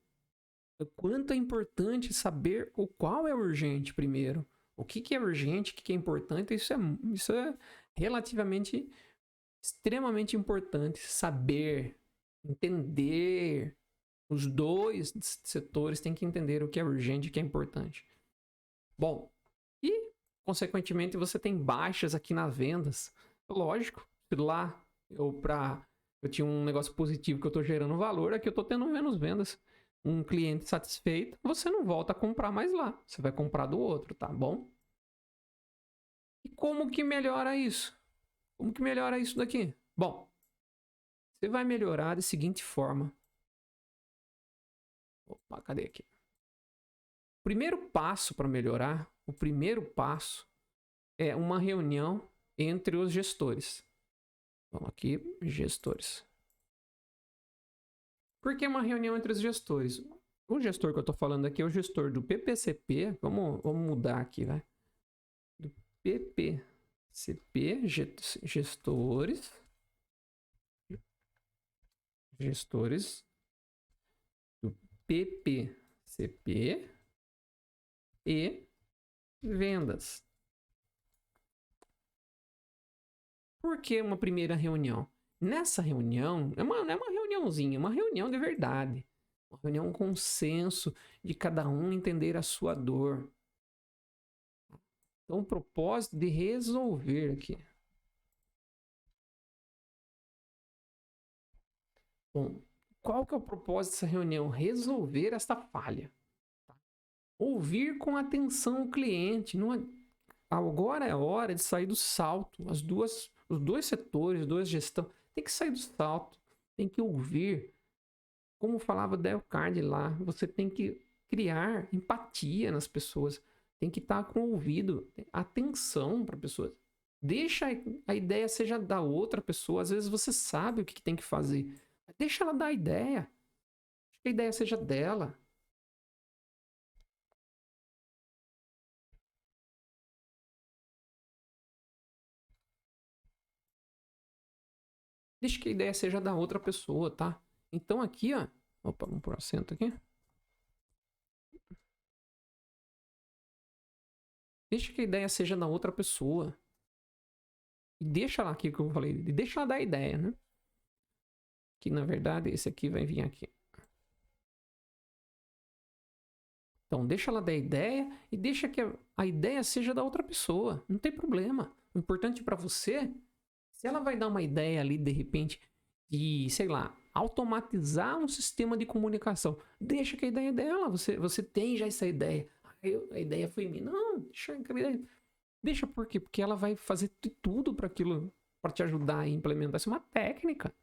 o quanto é importante saber o qual é urgente primeiro. O que é urgente, o que é importante, isso é relativamente, extremamente importante. Saber, entender. Os dois setores têm que entender o que é urgente e o que é importante. Bom, e, consequentemente, você tem baixas aqui nas vendas. Lógico, lá eu tinha um negócio positivo que eu estou gerando valor, aqui eu estou tendo menos vendas. Um cliente satisfeito, você não volta a comprar mais lá. Você vai comprar do outro, tá bom? E como que melhora isso? Como que melhora isso daqui? Bom, você vai melhorar da seguinte forma. Opa, cadê aqui? O primeiro passo para melhorar, o primeiro passo é uma reunião entre os gestores. Vamos aqui, gestores. Por que uma reunião entre os gestores? O gestor que eu estou falando aqui é o gestor do PPCP. Vamos mudar aqui, vai. Do PPCP, gestores do PPCP e vendas. Por que uma primeira reunião? Nessa reunião, não é uma reuniãozinha, é uma reunião de verdade. Uma reunião com consenso de cada um entender a sua dor. Então, o propósito de resolver aqui. Bom, qual que é o propósito dessa reunião? Resolver esta falha. Ouvir com atenção o cliente. Agora é a hora de sair do salto. Os dois setores, duas gestão, tem que sair do salto. Tem que ouvir. Como falava Dale Carnegie lá, você tem que criar empatia nas pessoas. Tem que estar com o ouvido, atenção para a pessoa. Deixa a ideia seja da outra pessoa. Às vezes você sabe o que tem que fazer. Deixa ela dar a ideia. Deixa que a ideia seja dela. Deixa que a ideia seja da outra pessoa, tá? Então aqui, ó. Opa, vamos por acento aqui. Deixa que a ideia seja da outra pessoa. E deixa lá aqui que eu falei. Deixa ela dar a ideia, né? Que na verdade esse aqui vai vir aqui. Então deixa ela dar a ideia e deixa que a ideia seja da outra pessoa. Não tem problema. O importante para você, se ela vai dar uma ideia ali de repente de, sei lá, automatizar um sistema de comunicação, deixa que a ideia é dela. Você tem já essa ideia. A ideia foi minha. Não, deixa a ideia. Deixa por quê? Porque ela vai fazer tudo para aquilo, para te ajudar a implementar. Isso é uma técnica.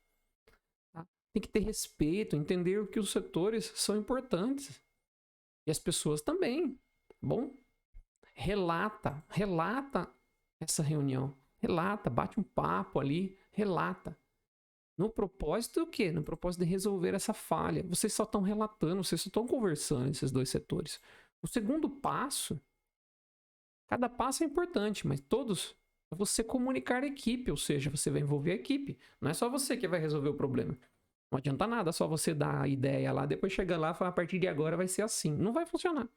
Tá? tem que ter respeito, entender que os setores são importantes. E as pessoas também. Bom, relata essa reunião. Relata, bate um papo ali, relata. No propósito do quê? No propósito de resolver essa falha. Vocês só estão relatando, vocês só estão conversando, esses dois setores. O segundo passo, cada passo é importante, mas todos é você comunicar a equipe, ou seja, você vai envolver a equipe. Não é só você que vai resolver o problema. Não adianta nada só você dar a ideia lá, depois chegar lá e falar, a partir de agora vai ser assim. Não vai funcionar.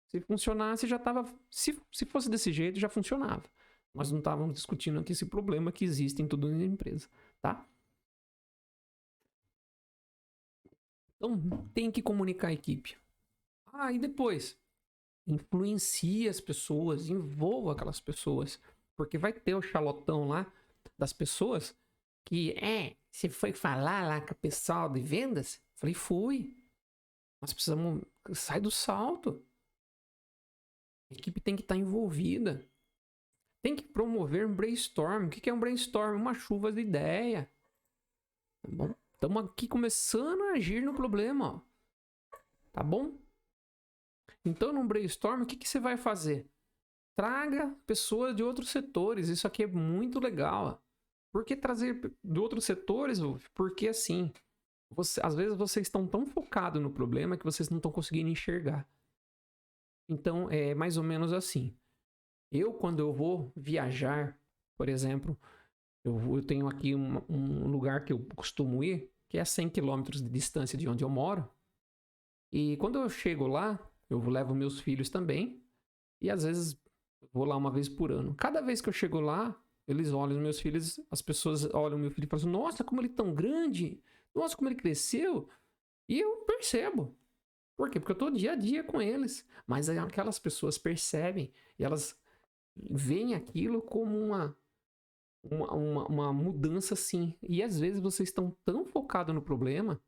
Se funcionasse, já estava... Se fosse desse jeito, já funcionava. Nós não estávamos discutindo aqui esse problema que existe em toda a empresa, tá? Então, tem que comunicar a equipe. E depois, influencia as pessoas, envolva aquelas pessoas. Porque vai ter o xalotão lá das pessoas que, você foi falar lá com o pessoal de vendas? Falei, fui. Nós precisamos... Sai do salto. A equipe tem que estar envolvida. Tem que promover um brainstorm. O que é um brainstorm? Uma chuva de ideia. Tá bom? Estamos aqui começando a agir no problema. Ó. Tá bom? Então, no brainstorm, o que você vai fazer? Traga pessoas de outros setores. Isso aqui é muito legal. Ó. Por que trazer de outros setores, Wolf? Porque assim, às vezes vocês estão tão focados no problema que vocês não estão conseguindo enxergar. Então, é mais ou menos assim. Quando eu vou viajar, por exemplo, eu tenho aqui um lugar que eu costumo ir, que é a 100 km de distância de onde eu moro. E quando eu chego lá, eu levo meus filhos também. E às vezes eu vou lá uma vez por ano. Cada vez que eu chego lá, eles olham os meus filhos, as pessoas olham o meu filho e falam assim, nossa, como ele é tão grande! Nossa, como ele cresceu! E eu percebo. Por quê? Porque eu estou dia a dia com eles. Mas aquelas pessoas percebem e elas veem aquilo como uma mudança assim. E às vezes vocês estão tão focados no problema,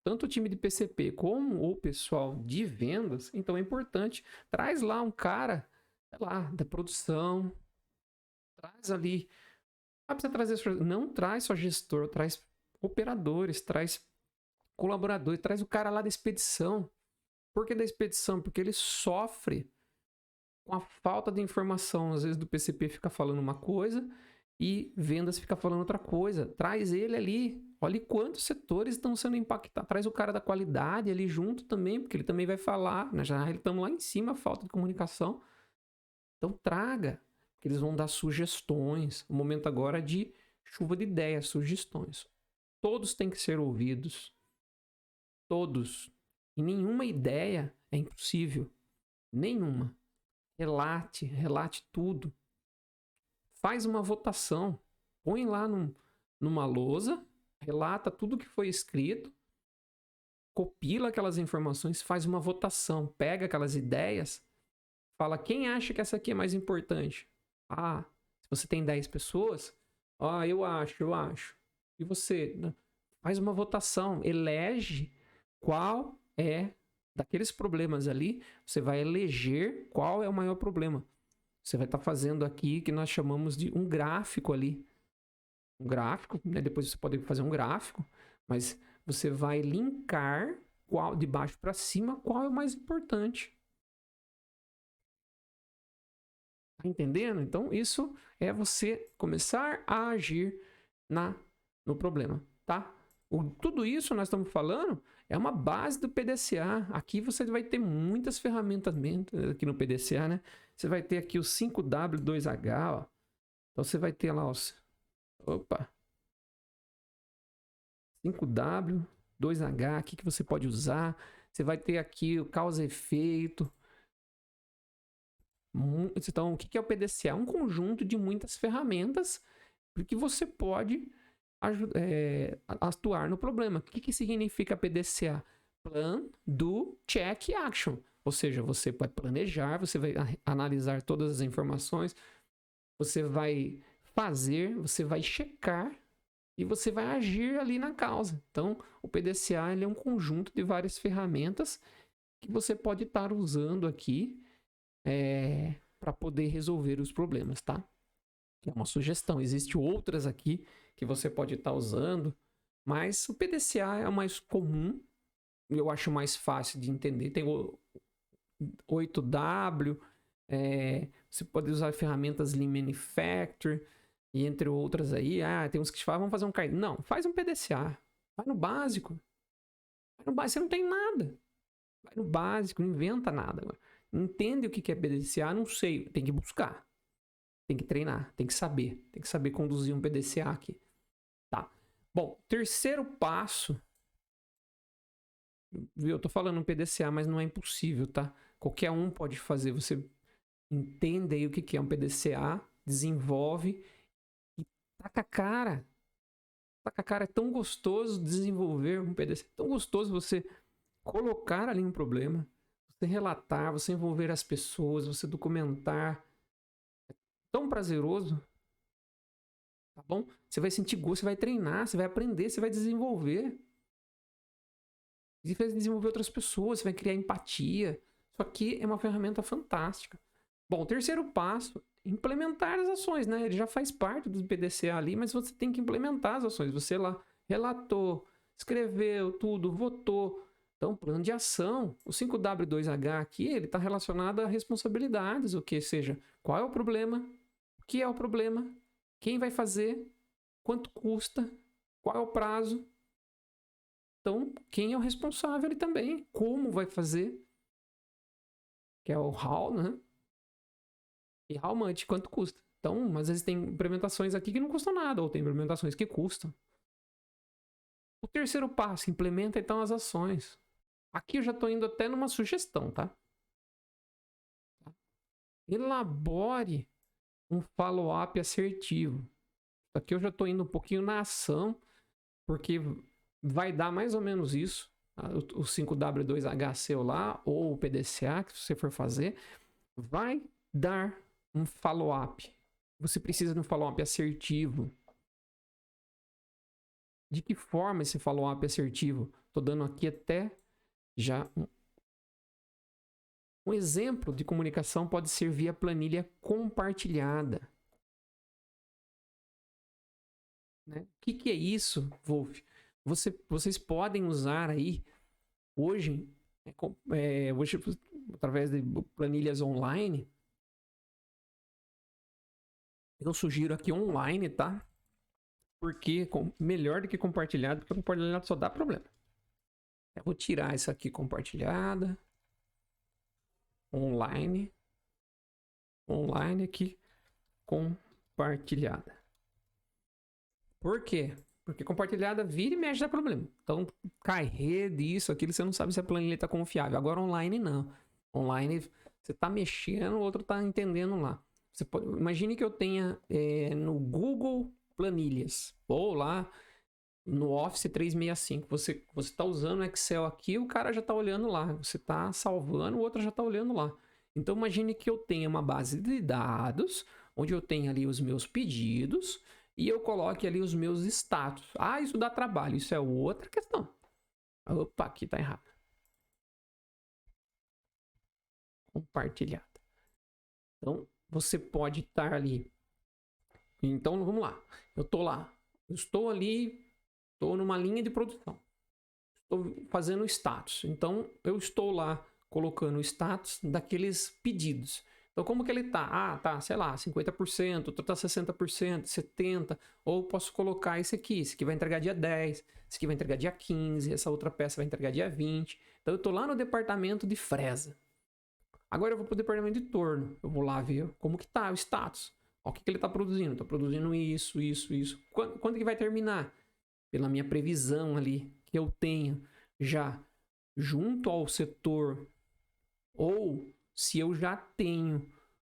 tanto o time de PCP como o pessoal de vendas, então é importante. Traz lá um cara, sei lá, da produção, traz ali. Precisa trazer, não traz só gestor, traz operadores, traz colaboradores, traz o cara lá da expedição. Por que da expedição? Porque ele sofre com a falta de informação. Às vezes do PCP fica falando uma coisa e vendas fica falando outra coisa. Traz ele ali. Olha quantos setores estão sendo impactados. Traz o cara da qualidade ali junto também, porque ele também vai falar. Né? Já estamos lá em cima, falta de comunicação. Então traga, que eles vão dar sugestões. O momento agora é de chuva de ideias, sugestões. Todos têm que ser ouvidos. Todos. E nenhuma ideia é impossível. Nenhuma. Relate tudo. Faz uma votação. Põe lá numa lousa, relata tudo que foi escrito, copila aquelas informações, faz uma votação, pega aquelas ideias, fala quem acha que essa aqui é mais importante. Se você tem 10 pessoas, eu acho. E você? Faz uma votação, elege qual é daqueles problemas ali, você vai eleger qual é o maior problema. Você vai estar fazendo aqui que nós chamamos de um gráfico ali. Um gráfico, né? Depois você pode fazer um gráfico, mas você vai linkar de baixo para cima qual é o mais importante. Tá entendendo? Então, isso é você começar a agir no problema, tá? Tudo isso nós estamos falando é uma base do PDCA. Aqui você vai ter muitas ferramentas aqui no PDCA, né? Você vai ter aqui o 5W2H, ó. Então você vai ter lá os 5W2H aqui que você pode usar. Você vai ter aqui o causa e efeito. Então, o que é o PDCA? Um conjunto de muitas ferramentas que você pode atuar no problema. O que significa PDCA? Plan, Do, Check, Action. Ou seja, você vai planejar, você vai analisar todas as informações, você vai fazer, você vai checar e você vai agir ali na causa. Então, o PDCA ele é um conjunto de várias ferramentas que você pode estar usando aqui para poder resolver os problemas, tá? É uma sugestão. Existem outras aqui que você pode estar usando. Mas o PDCA é o mais comum, eu acho mais fácil de entender. Tem o 8W, você pode usar ferramentas Lean Manufacturing, e entre outras aí. Tem uns que te falam, vamos fazer um Kaizen. Não, faz um PDCA. Vai no básico. Você não tem nada. Vai no básico, não inventa nada. Entende o que é PDCA? Não sei. Tem que buscar. Tem que treinar. Tem que saber. Tem que saber conduzir um PDCA aqui. Tá. Bom, terceiro passo. Eu tô falando um PDCA, mas não é impossível, tá? Qualquer um pode fazer. Você entende aí o que é um PDCA, desenvolve e taca a cara. Taca a cara. É tão gostoso desenvolver um PDCA. É tão gostoso você colocar ali um problema, você relatar, você envolver as pessoas, você documentar. É tão prazeroso. Tá bom? Você vai sentir gosto, você vai treinar, você vai aprender, você vai desenvolver. E vai desenvolver outras pessoas, você vai criar empatia. Isso aqui é uma ferramenta fantástica. Bom, o terceiro passo, implementar as ações, né? Ele já faz parte do PDCA ali, mas você tem que implementar as ações. Você lá relatou, escreveu tudo, votou. Então, plano de ação. O 5W2H aqui, ele está relacionado a responsabilidades, o que seja, qual é o problema, o que é o problema, quem vai fazer, quanto custa, qual é o prazo. Então, quem é o responsável ali também, como vai fazer, que é o how, né? E how much, quanto custa. Então, às vezes tem implementações aqui que não custam nada, ou tem implementações que custam. O terceiro passo, implementa então as ações. Aqui eu já estou indo até numa sugestão, tá? Elabore um follow-up assertivo. Aqui eu já estou indo um pouquinho na ação, porque vai dar mais ou menos isso. O 5W2H seu lá, ou o PDCA, que você for fazer, vai dar um follow-up. Você precisa de um follow-up assertivo. De que forma esse follow-up assertivo? Estou dando aqui até já um exemplo de comunicação pode ser via planilha compartilhada. Né? O que é isso, Wolf? Vocês podem usar aí hoje, hoje através de planilhas online. Eu sugiro aqui online, tá? Porque melhor do que compartilhado, porque compartilhado só dá problema. Eu vou tirar isso aqui compartilhada. Online aqui compartilhada. Por quê? Porque compartilhada vira e mexe dá problema. Então cai rede, isso, aquilo, você não sabe se a planilha está confiável. Agora online não. Online você está mexendo, o outro está entendendo lá. Imagine que eu tenha no Google Planilhas ou lá no Office 365. Você está usando o Excel aqui, o cara já está olhando lá. Você está salvando, o outro já está olhando lá. Então imagine que eu tenha uma base de dados, onde eu tenho ali os meus pedidos e eu coloque ali os meus status. Isso dá trabalho, isso é outra questão. Opa, aqui está errado. Compartilhada. Então você pode estar ali. Então vamos lá. Eu estou lá. Eu estou ali. Estou numa linha de produção. Estou fazendo status. Então, eu estou lá colocando o status daqueles pedidos. Então, como que ele tá? Tá, sei lá, 50%, outro tá 60%, 70%. Ou posso colocar esse aqui vai entregar dia 10, esse aqui vai entregar dia 15, essa outra peça vai entregar dia 20. Então, eu estou lá no departamento de fresa. Agora eu vou para o departamento de torno. Eu vou lá ver como que tá o status. O que ele está produzindo? Está produzindo isso. Quando que vai terminar? Pela minha previsão ali, que eu tenho já junto ao setor, ou se eu já tenho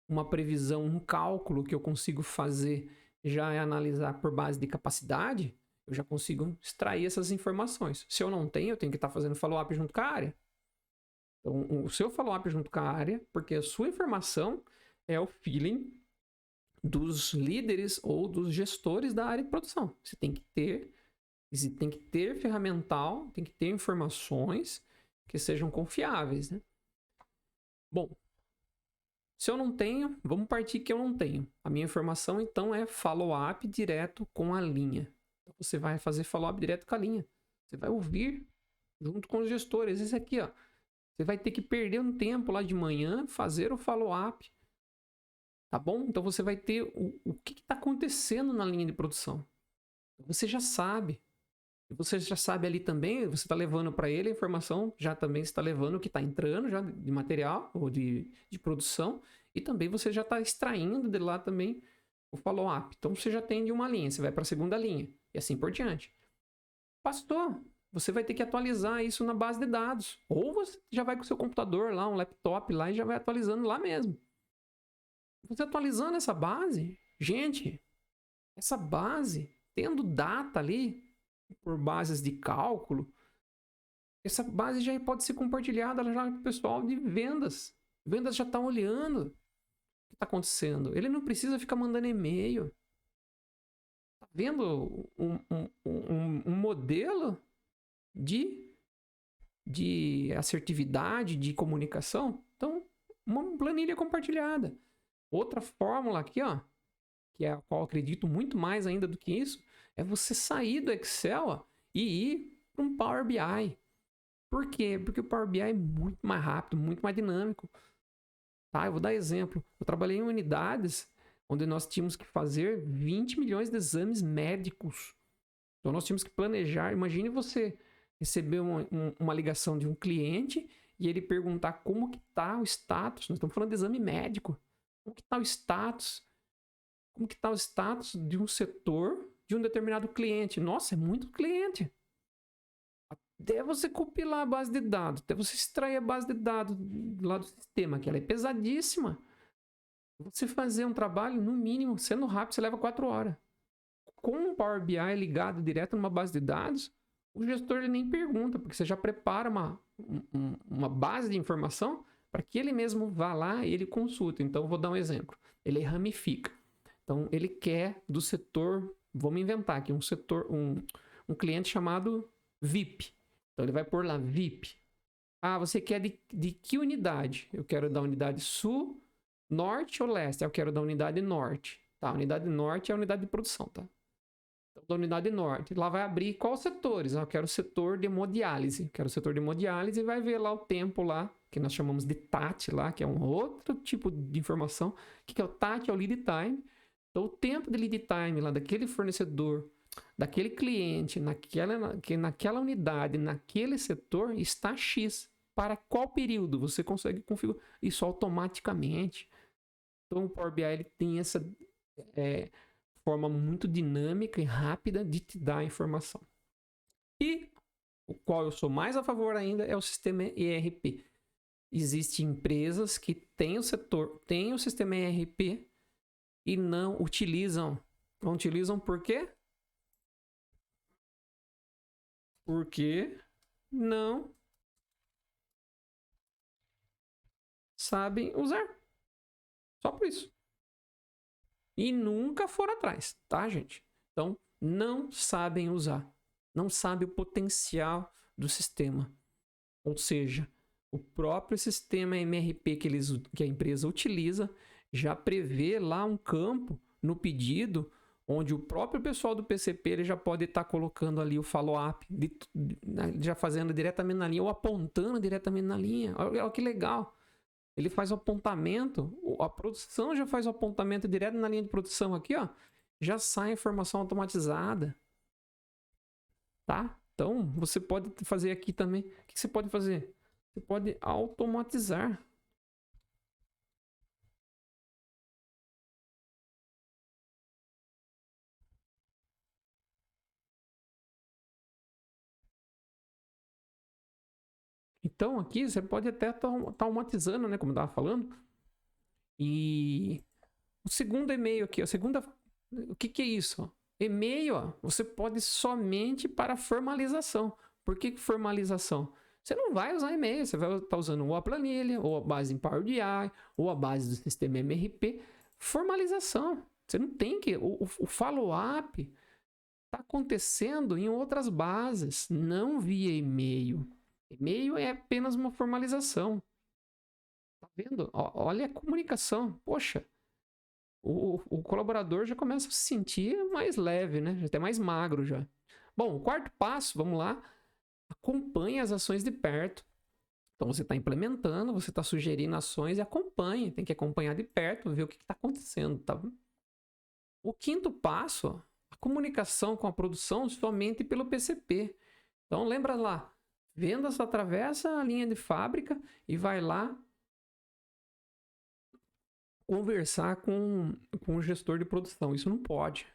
uma previsão, um cálculo que eu consigo fazer, já é analisar por base de capacidade, eu já consigo extrair essas informações. Se eu não tenho, eu tenho que estar fazendo follow-up junto com a área. Então, o seu follow-up junto com a área, porque a sua informação é o feeling dos líderes ou dos gestores da área de produção. Você tem que ter ferramental, tem que ter informações que sejam confiáveis, né? Bom, se eu não tenho, vamos partir que eu não tenho. A minha informação, então, é follow-up direto com a linha. Então, você vai fazer follow-up direto com a linha. Você vai ouvir junto com os gestores. Esse aqui, ó. Você vai ter que perder um tempo lá de manhã, fazer o follow-up. Tá bom? Então você vai ter o que está acontecendo na linha de produção. Você já sabe. Você já sabe ali também, você está levando para ele a informação, já também está levando o que está entrando já de material ou de produção. E também você já está extraindo de lá também o follow-up. Então você já tem de uma linha, você vai para a segunda linha. E assim por diante. Pastor, você vai ter que atualizar isso na base de dados. Ou você já vai com o seu computador lá, um laptop lá e já vai atualizando lá mesmo. Você atualizando essa base, gente, essa base, tendo data ali, por bases de cálculo, essa base já pode ser compartilhada já com o pessoal de vendas. Vendas já estão olhando o que está acontecendo. Ele não precisa ficar mandando e-mail. Tá vendo um modelo de assertividade, de comunicação? Então, uma planilha compartilhada. Outra fórmula aqui, ó, que é a qual eu acredito muito mais ainda do que isso, é você sair do Excel, ó, e ir para um Power BI. Por quê? Porque o Power BI é muito mais rápido, muito mais dinâmico. Tá? Eu vou dar exemplo. Eu trabalhei em unidades onde nós tínhamos que fazer 20 milhões de exames médicos. Então nós tínhamos que planejar. Imagine você receber uma ligação de um cliente e ele perguntar como que está o status. Nós estamos falando de exame médico. Como que está o status? Como que está o status de um setor de um determinado cliente? Nossa, é muito cliente. Até você compilar a base de dados, até você extrair a base de dados lá do sistema, que ela é pesadíssima. Você fazer um trabalho, no mínimo, sendo rápido, você leva 4 horas. Com o Power BI ligado direto numa base de dados, o gestor ele nem pergunta, porque você já prepara uma base de informação para que ele mesmo vá lá e ele consulte. Então, eu vou dar um exemplo. Ele ramifica. Então, ele quer do setor, vamos inventar aqui, um cliente chamado VIP. Então, ele vai pôr lá VIP. Ah, você quer de que unidade? Eu quero da unidade sul, norte ou leste? Eu quero da unidade norte. Tá, a unidade norte é a unidade de produção, tá? Então, da unidade norte. Lá vai abrir quais setores? Eu quero o setor de hemodiálise. Quero o setor de hemodiálise e vai ver lá o tempo lá, que nós chamamos de TAT lá, que é um outro tipo de informação. O que é o TAT? É o lead time. Então, o tempo de lead time lá daquele fornecedor, daquele cliente, naquela unidade, naquele setor, está X. Para qual período? Você consegue configurar isso automaticamente. Então, o Power BI ele tem essa forma muito dinâmica e rápida de te dar a informação. E o qual eu sou mais a favor ainda é o sistema ERP. Existem empresas que têm o sistema ERP e não utilizam. Não utilizam por quê? Porque não sabem usar. Só por isso. E nunca foram atrás, tá, gente? Então, não sabem usar. Não sabem o potencial do sistema. Ou seja, o próprio sistema MRP que a empresa utiliza já prevê lá um campo no pedido onde o próprio pessoal do PCP ele já pode estar colocando ali o follow-up, já fazendo diretamente na linha ou apontando diretamente na linha. Olha que legal. Ele faz o apontamento, a produção já faz o apontamento direto na linha de produção aqui, ó. Já sai a informação automatizada. Tá? Então, você pode fazer aqui também. O que você pode fazer? Você pode automatizar. Então, aqui você pode até estar automatizando, né? Como eu estava falando. E o segundo e-mail aqui, o que é isso? E-mail, ó, você pode somente para formalização. Por que formalização? Você não vai usar e-mail, você vai estar usando ou a planilha, ou a base em Power BI, ou a base do sistema MRP. Formalização. Você não tem que... O follow-up está acontecendo em outras bases, não via e-mail. E-mail é apenas uma formalização. Tá vendo? Olha a comunicação. Poxa, o colaborador já começa a se sentir mais leve, né? Já até mais magro já. Bom, o quarto passo, vamos lá. Acompanhe as ações de perto. Então você está implementando, você está sugerindo ações e acompanhe. Tem que acompanhar de perto, ver o que está acontecendo. Tá? O quinto passo, a comunicação com a produção somente pelo PCP. Então lembra lá, vendas atravessa a linha de fábrica e vai lá conversar com o gestor de produção. Isso não pode.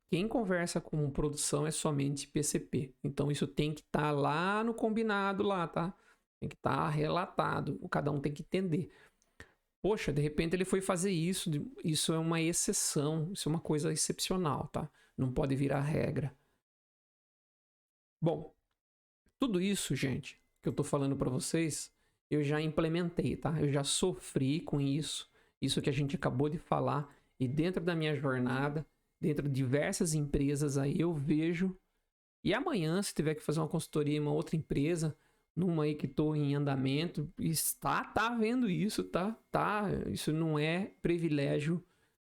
Quem conversa com produção é somente PCP. Então isso tem que estar lá no combinado lá, tá? Tem que estar relatado. Cada um tem que entender. Poxa, de repente ele foi fazer isso. Isso é uma exceção. Isso é uma coisa excepcional, tá? Não pode virar regra. Bom, tudo isso, gente, que eu tô falando para vocês, eu já implementei, tá? Eu já sofri com isso. Isso que a gente acabou de falar. E dentro da minha jornada, dentro de diversas empresas aí, eu vejo. E amanhã, se tiver que fazer uma consultoria em uma outra empresa, numa aí que estou em andamento, tá vendo isso, tá? Isso não é privilégio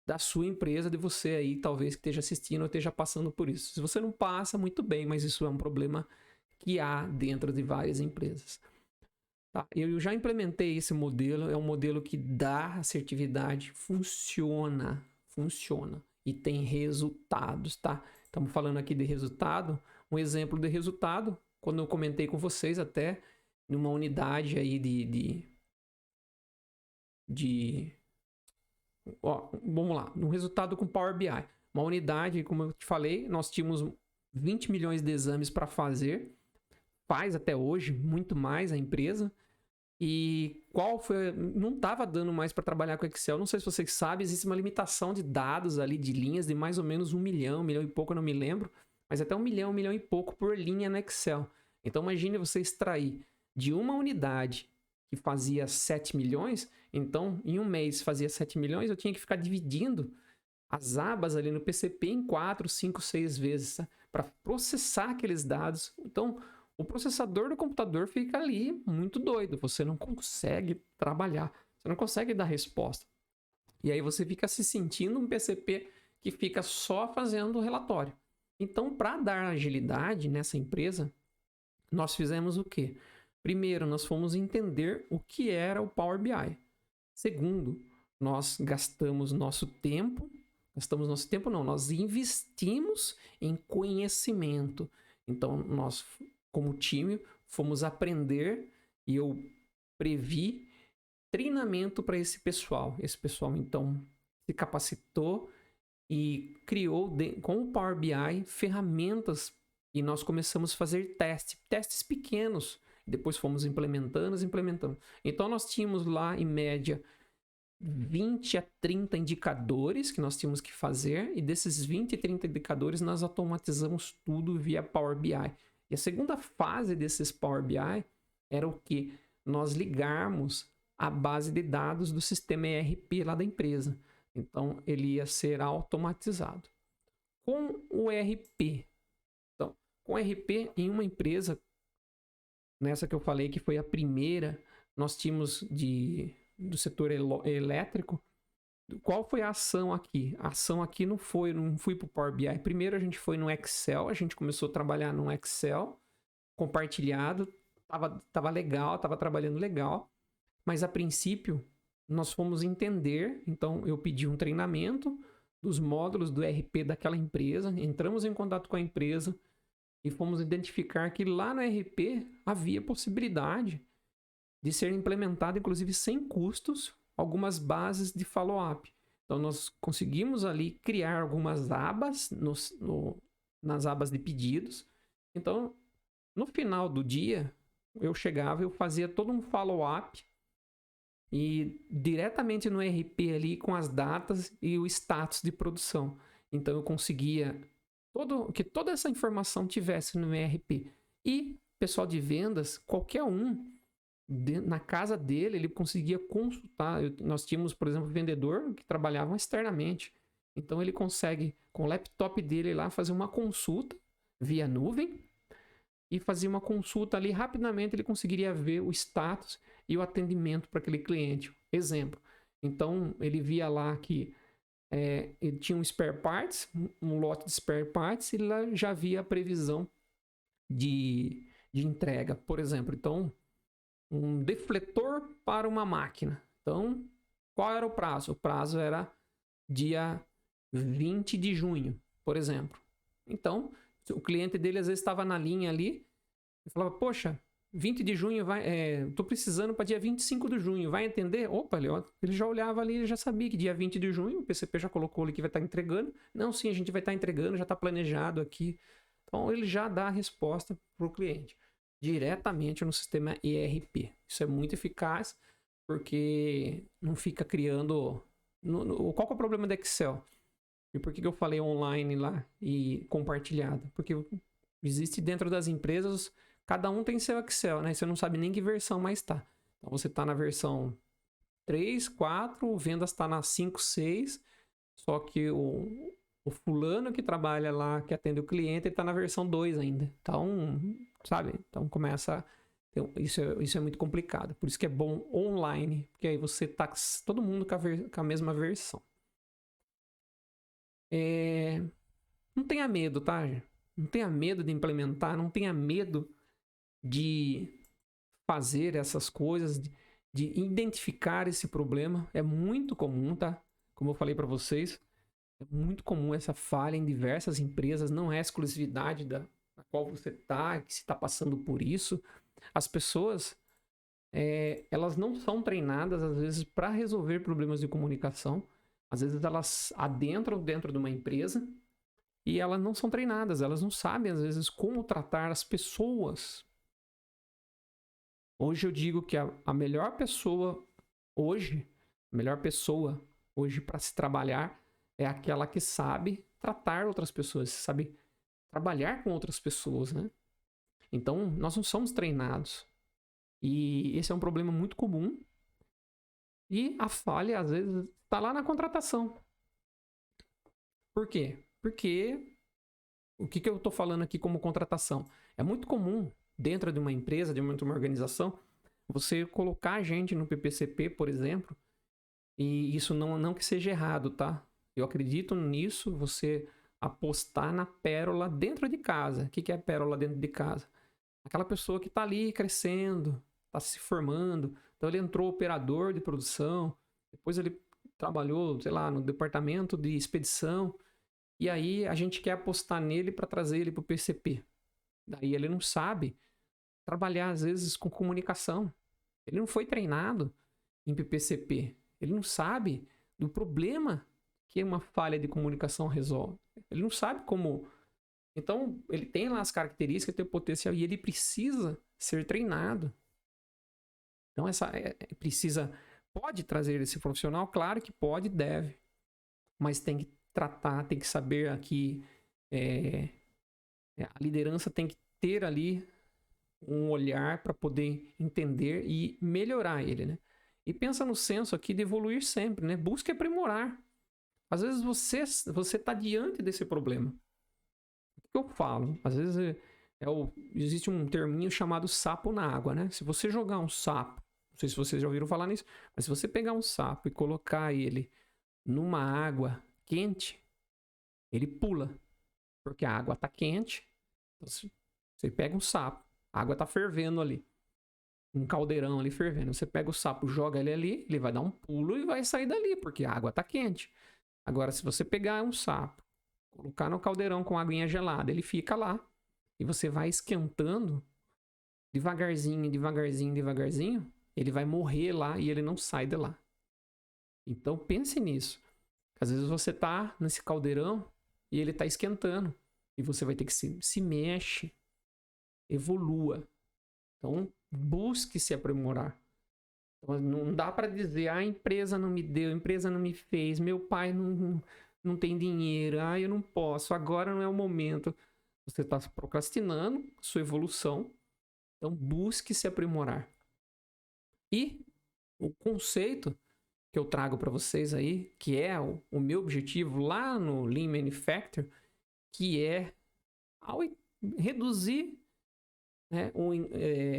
da sua empresa, de você aí, talvez, que esteja assistindo ou esteja passando por isso. Se você não passa, muito bem, mas isso é um problema que há dentro de várias empresas. Tá? Eu já implementei esse modelo, é um modelo que dá assertividade, funciona e tem resultados, tá? Estamos falando aqui de resultado, um exemplo de resultado, quando eu comentei com vocês até, numa unidade aí vamos lá, no resultado com Power BI. Uma unidade, como eu te falei, nós tínhamos 20 milhões de exames para fazer, faz até hoje, muito mais a empresa. E qual foi? Não estava dando mais para trabalhar com Excel. Não sei se vocês sabem, existe uma limitação de dados ali, de linhas, de mais ou menos 1 milhão e pouco, eu não me lembro, mas até 1 milhão e pouco por linha no Excel. Então imagine você extrair de uma unidade que fazia 7 milhões, então em um mês fazia 7 milhões, eu tinha que ficar dividindo as abas ali no PCP em 4, 5, 6 vezes, tá? Para processar aqueles dados. Então o processador do computador fica ali muito doido. Você não consegue trabalhar. Você não consegue dar resposta. E aí você fica se sentindo um PCP que fica só fazendo o relatório. Então, para dar agilidade nessa empresa, nós fizemos o quê? Primeiro, nós fomos entender o que era o Power BI. Segundo, nós gastamos nosso tempo. Nós investimos em conhecimento. Então, nós, como time, fomos aprender e eu previ treinamento para esse pessoal. Esse pessoal, então, se capacitou e criou, com o Power BI, ferramentas e nós começamos a fazer testes pequenos. Depois fomos implementando. Então, nós tínhamos lá, em média, 20 a 30 indicadores que nós tínhamos que fazer, e desses 20 e 30 indicadores nós automatizamos tudo via Power BI. E a segunda fase desses Power BI era o que? Nós ligarmos a base de dados do sistema ERP lá da empresa. Então, ele ia ser automatizado. Com o ERP, então, com o ERP em uma empresa, nessa que eu falei que foi a primeira, nós tínhamos do setor elétrico. Qual foi a ação aqui? A ação aqui não fui para o Power BI. Primeiro a gente foi no Excel, a gente começou a trabalhar no Excel compartilhado, tava legal, tava trabalhando legal, mas a princípio nós fomos entender, então eu pedi um treinamento dos módulos do ERP daquela empresa, entramos em contato com a empresa e fomos identificar que lá no ERP havia possibilidade de ser implementado, inclusive sem custos, algumas bases de follow-up. Então, nós conseguimos ali criar algumas abas nas abas de pedidos. Então, no final do dia, eu chegava, eu fazia todo um follow-up e diretamente no ERP ali com as datas e o status de produção. Então, eu conseguia que toda essa informação tivesse no ERP. E pessoal de vendas, qualquer um, na casa dele, ele conseguia consultar. Nós tínhamos, por exemplo, vendedor que trabalhava externamente. Então, ele consegue, com o laptop dele lá, fazer uma consulta via nuvem e fazer uma consulta ali rapidamente. Ele conseguiria ver o status e o atendimento para aquele cliente. Exemplo. Então, ele via lá que ele tinha um spare parts, um lote de spare parts, e lá já havia a previsão de entrega, por exemplo. Então, um defletor para uma máquina. Então, qual era o prazo? O prazo era dia 20 de junho, por exemplo. Então, o cliente dele às vezes estava na linha ali e falava, poxa, 20 de junho, tô precisando para dia 25 de junho, vai entender? Opa, ele já olhava ali, ele já sabia que dia 20 de junho, o PCP já colocou ali que vai estar entregando. Não, sim, a gente vai estar entregando, já está planejado aqui. Então, ele já dá a resposta para o cliente diretamente no sistema ERP. Isso é muito eficaz, porque não fica criando... Qual que é o problema do Excel? E por que eu falei online lá e compartilhado? Porque existe dentro das empresas, cada um tem seu Excel, né? Você não sabe nem que versão mais está. Então você está na versão 3, 4, o vendas está na 5, 6, só que o fulano que trabalha lá, que atende o cliente, ele está na versão 2 ainda. Então, sabe? Então começa... Isso é muito complicado. Por isso que é bom online, porque aí você tá todo mundo com a mesma versão. Não tenha medo, tá? Não tenha medo de implementar, não tenha medo de fazer essas coisas, de identificar esse problema. É muito comum, tá? Como eu falei para vocês, é muito comum essa falha em diversas empresas, não é exclusividade da qual você tá, que se está passando por isso. As pessoas, elas não são treinadas, às vezes, para resolver problemas de comunicação. Às vezes, elas adentram dentro de uma empresa e elas não são treinadas. Elas não sabem, às vezes, como tratar as pessoas. Hoje eu digo que a melhor pessoa hoje para se trabalhar é aquela que sabe tratar outras pessoas, sabe trabalhar com outras pessoas, né? Então, nós não somos treinados. E esse é um problema muito comum. E a falha, às vezes, está lá na contratação. Por quê? Porque o que eu estou falando aqui como contratação? É muito comum, dentro de uma empresa, de uma organização, você colocar gente no PPCP, por exemplo, e isso não que seja errado, tá? Eu acredito nisso, você apostar na pérola dentro de casa. O que é pérola dentro de casa? Aquela pessoa que está ali crescendo, está se formando. Então ele entrou operador de produção, depois ele trabalhou, sei lá, no departamento de expedição, e aí a gente quer apostar nele para trazer ele para o PCP. Daí ele não sabe trabalhar, às vezes, com comunicação. Ele não foi treinado em PPCP. Ele não sabe do problema que uma falha de comunicação resolve. Ele não sabe como... Então, ele tem lá as características, tem o potencial e ele precisa ser treinado. Então, pode trazer esse profissional? Claro que pode, deve. Mas tem que tratar, tem que saber aqui... a liderança tem que ter ali um olhar para poder entender e melhorar ele, né? E pensa no senso aqui de evoluir sempre, né? Busque aprimorar. Às vezes você está diante desse problema. O que eu falo? Às vezes existe um terminho chamado sapo na água, né? Se você jogar um sapo, não sei se vocês já ouviram falar nisso, mas se você pegar um sapo e colocar ele numa água quente, ele pula, porque a água está quente. Então, você pega um sapo, a água está fervendo ali, um caldeirão ali fervendo. Você pega o sapo, joga ele ali, ele vai dar um pulo e vai sair dali, porque a água está quente. Agora, se você pegar um sapo, colocar no caldeirão com aguinha gelada, ele fica lá. E você vai esquentando devagarzinho, devagarzinho, devagarzinho, ele vai morrer lá e ele não sai de lá. Então pense nisso. Às vezes você tá nesse caldeirão e ele tá esquentando. E você vai ter que se mexe, evolua. Então busque se aprimorar. Então, não dá para dizer, a empresa não me deu, a empresa não me fez, meu pai não tem dinheiro, eu não posso, agora não é o momento. Você está procrastinando sua evolução, então busque se aprimorar. E o conceito que eu trago para vocês aí, que é o meu objetivo lá no Lean Manufacturing, que é reduzir, né,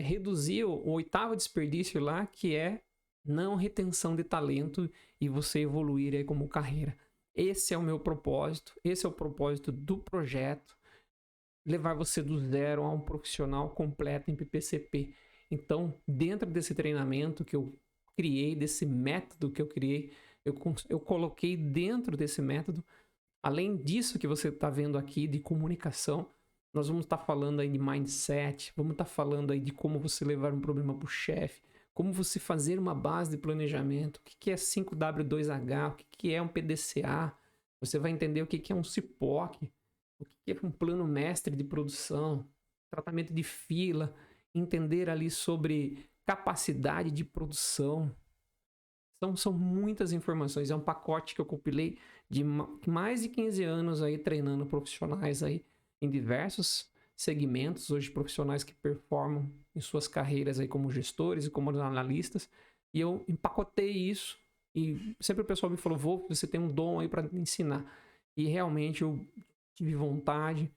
reduzir o oitavo desperdício lá, que é não retenção de talento e você evoluir aí como carreira. Esse é o meu propósito, esse é o propósito do projeto, levar você do zero a um profissional completo em PPCP. Então, dentro desse treinamento que eu criei, desse método que eu criei, eu coloquei dentro desse método, além disso que você está vendo aqui de comunicação, nós vamos estar falando aí de mindset, vamos estar falando aí de como você levar um problema para o chefe, como você fazer uma base de planejamento, o que é 5W2H, o que é um PDCA, você vai entender o que é um CIPOC, o que é um plano mestre de produção, tratamento de fila, entender ali sobre capacidade de produção. São muitas informações, é um pacote que eu compilei de mais de 15 anos aí treinando profissionais aí em diversos segmentos, hoje profissionais que performam em suas carreiras aí como gestores e como analistas, e eu empacotei isso e sempre o pessoal me falou, Wolf, você tem um dom aí para ensinar, e realmente eu tive vontade,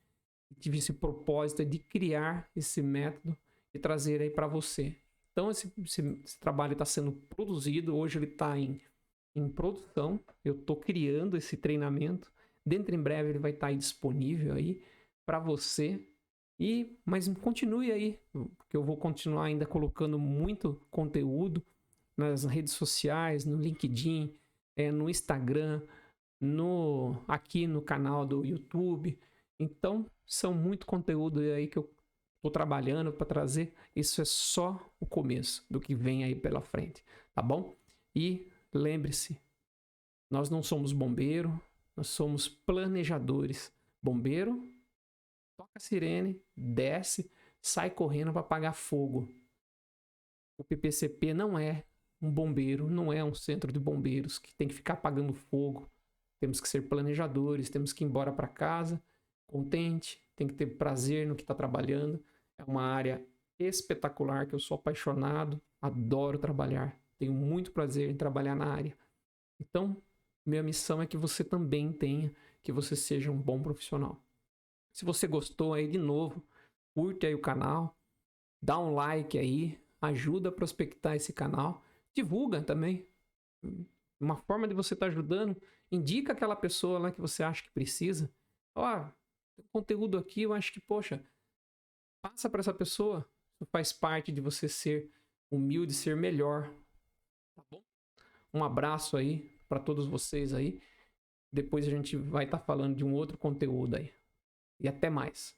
tive esse propósito de criar esse método e trazer aí para você. Então esse trabalho está sendo produzido, hoje ele está em produção, eu estou criando esse treinamento, dentro em breve ele vai estar aí disponível aí para você, mas continue aí, porque eu vou continuar ainda colocando muito conteúdo nas redes sociais, no LinkedIn, no Instagram, aqui no canal do YouTube. Então são muito conteúdo aí que eu estou trabalhando para trazer. Isso é só o começo do que vem aí pela frente, tá bom? E lembre-se, nós não somos bombeiro, nós somos planejadores. Bombeiro, toca a sirene, desce, sai correndo para apagar fogo. O PPCP não é um bombeiro, não é um centro de bombeiros que tem que ficar apagando fogo. Temos que ser planejadores, temos que ir embora para casa contente, tem que ter prazer no que está trabalhando. É uma área espetacular que eu sou apaixonado, adoro trabalhar, tenho muito prazer em trabalhar na área. Então, minha missão é que você também tenha, que você seja um bom profissional. Se você gostou aí, de novo, curte aí o canal, dá um like aí, ajuda a prospectar esse canal, divulga também. Uma forma de você estar ajudando, indica aquela pessoa lá que você acha que precisa. Ó, conteúdo aqui, eu acho que, poxa, passa para essa pessoa. Isso faz parte de você ser humilde, ser melhor. Tá bom? Um abraço aí para todos vocês aí. Depois a gente vai estar falando de um outro conteúdo aí. E até mais.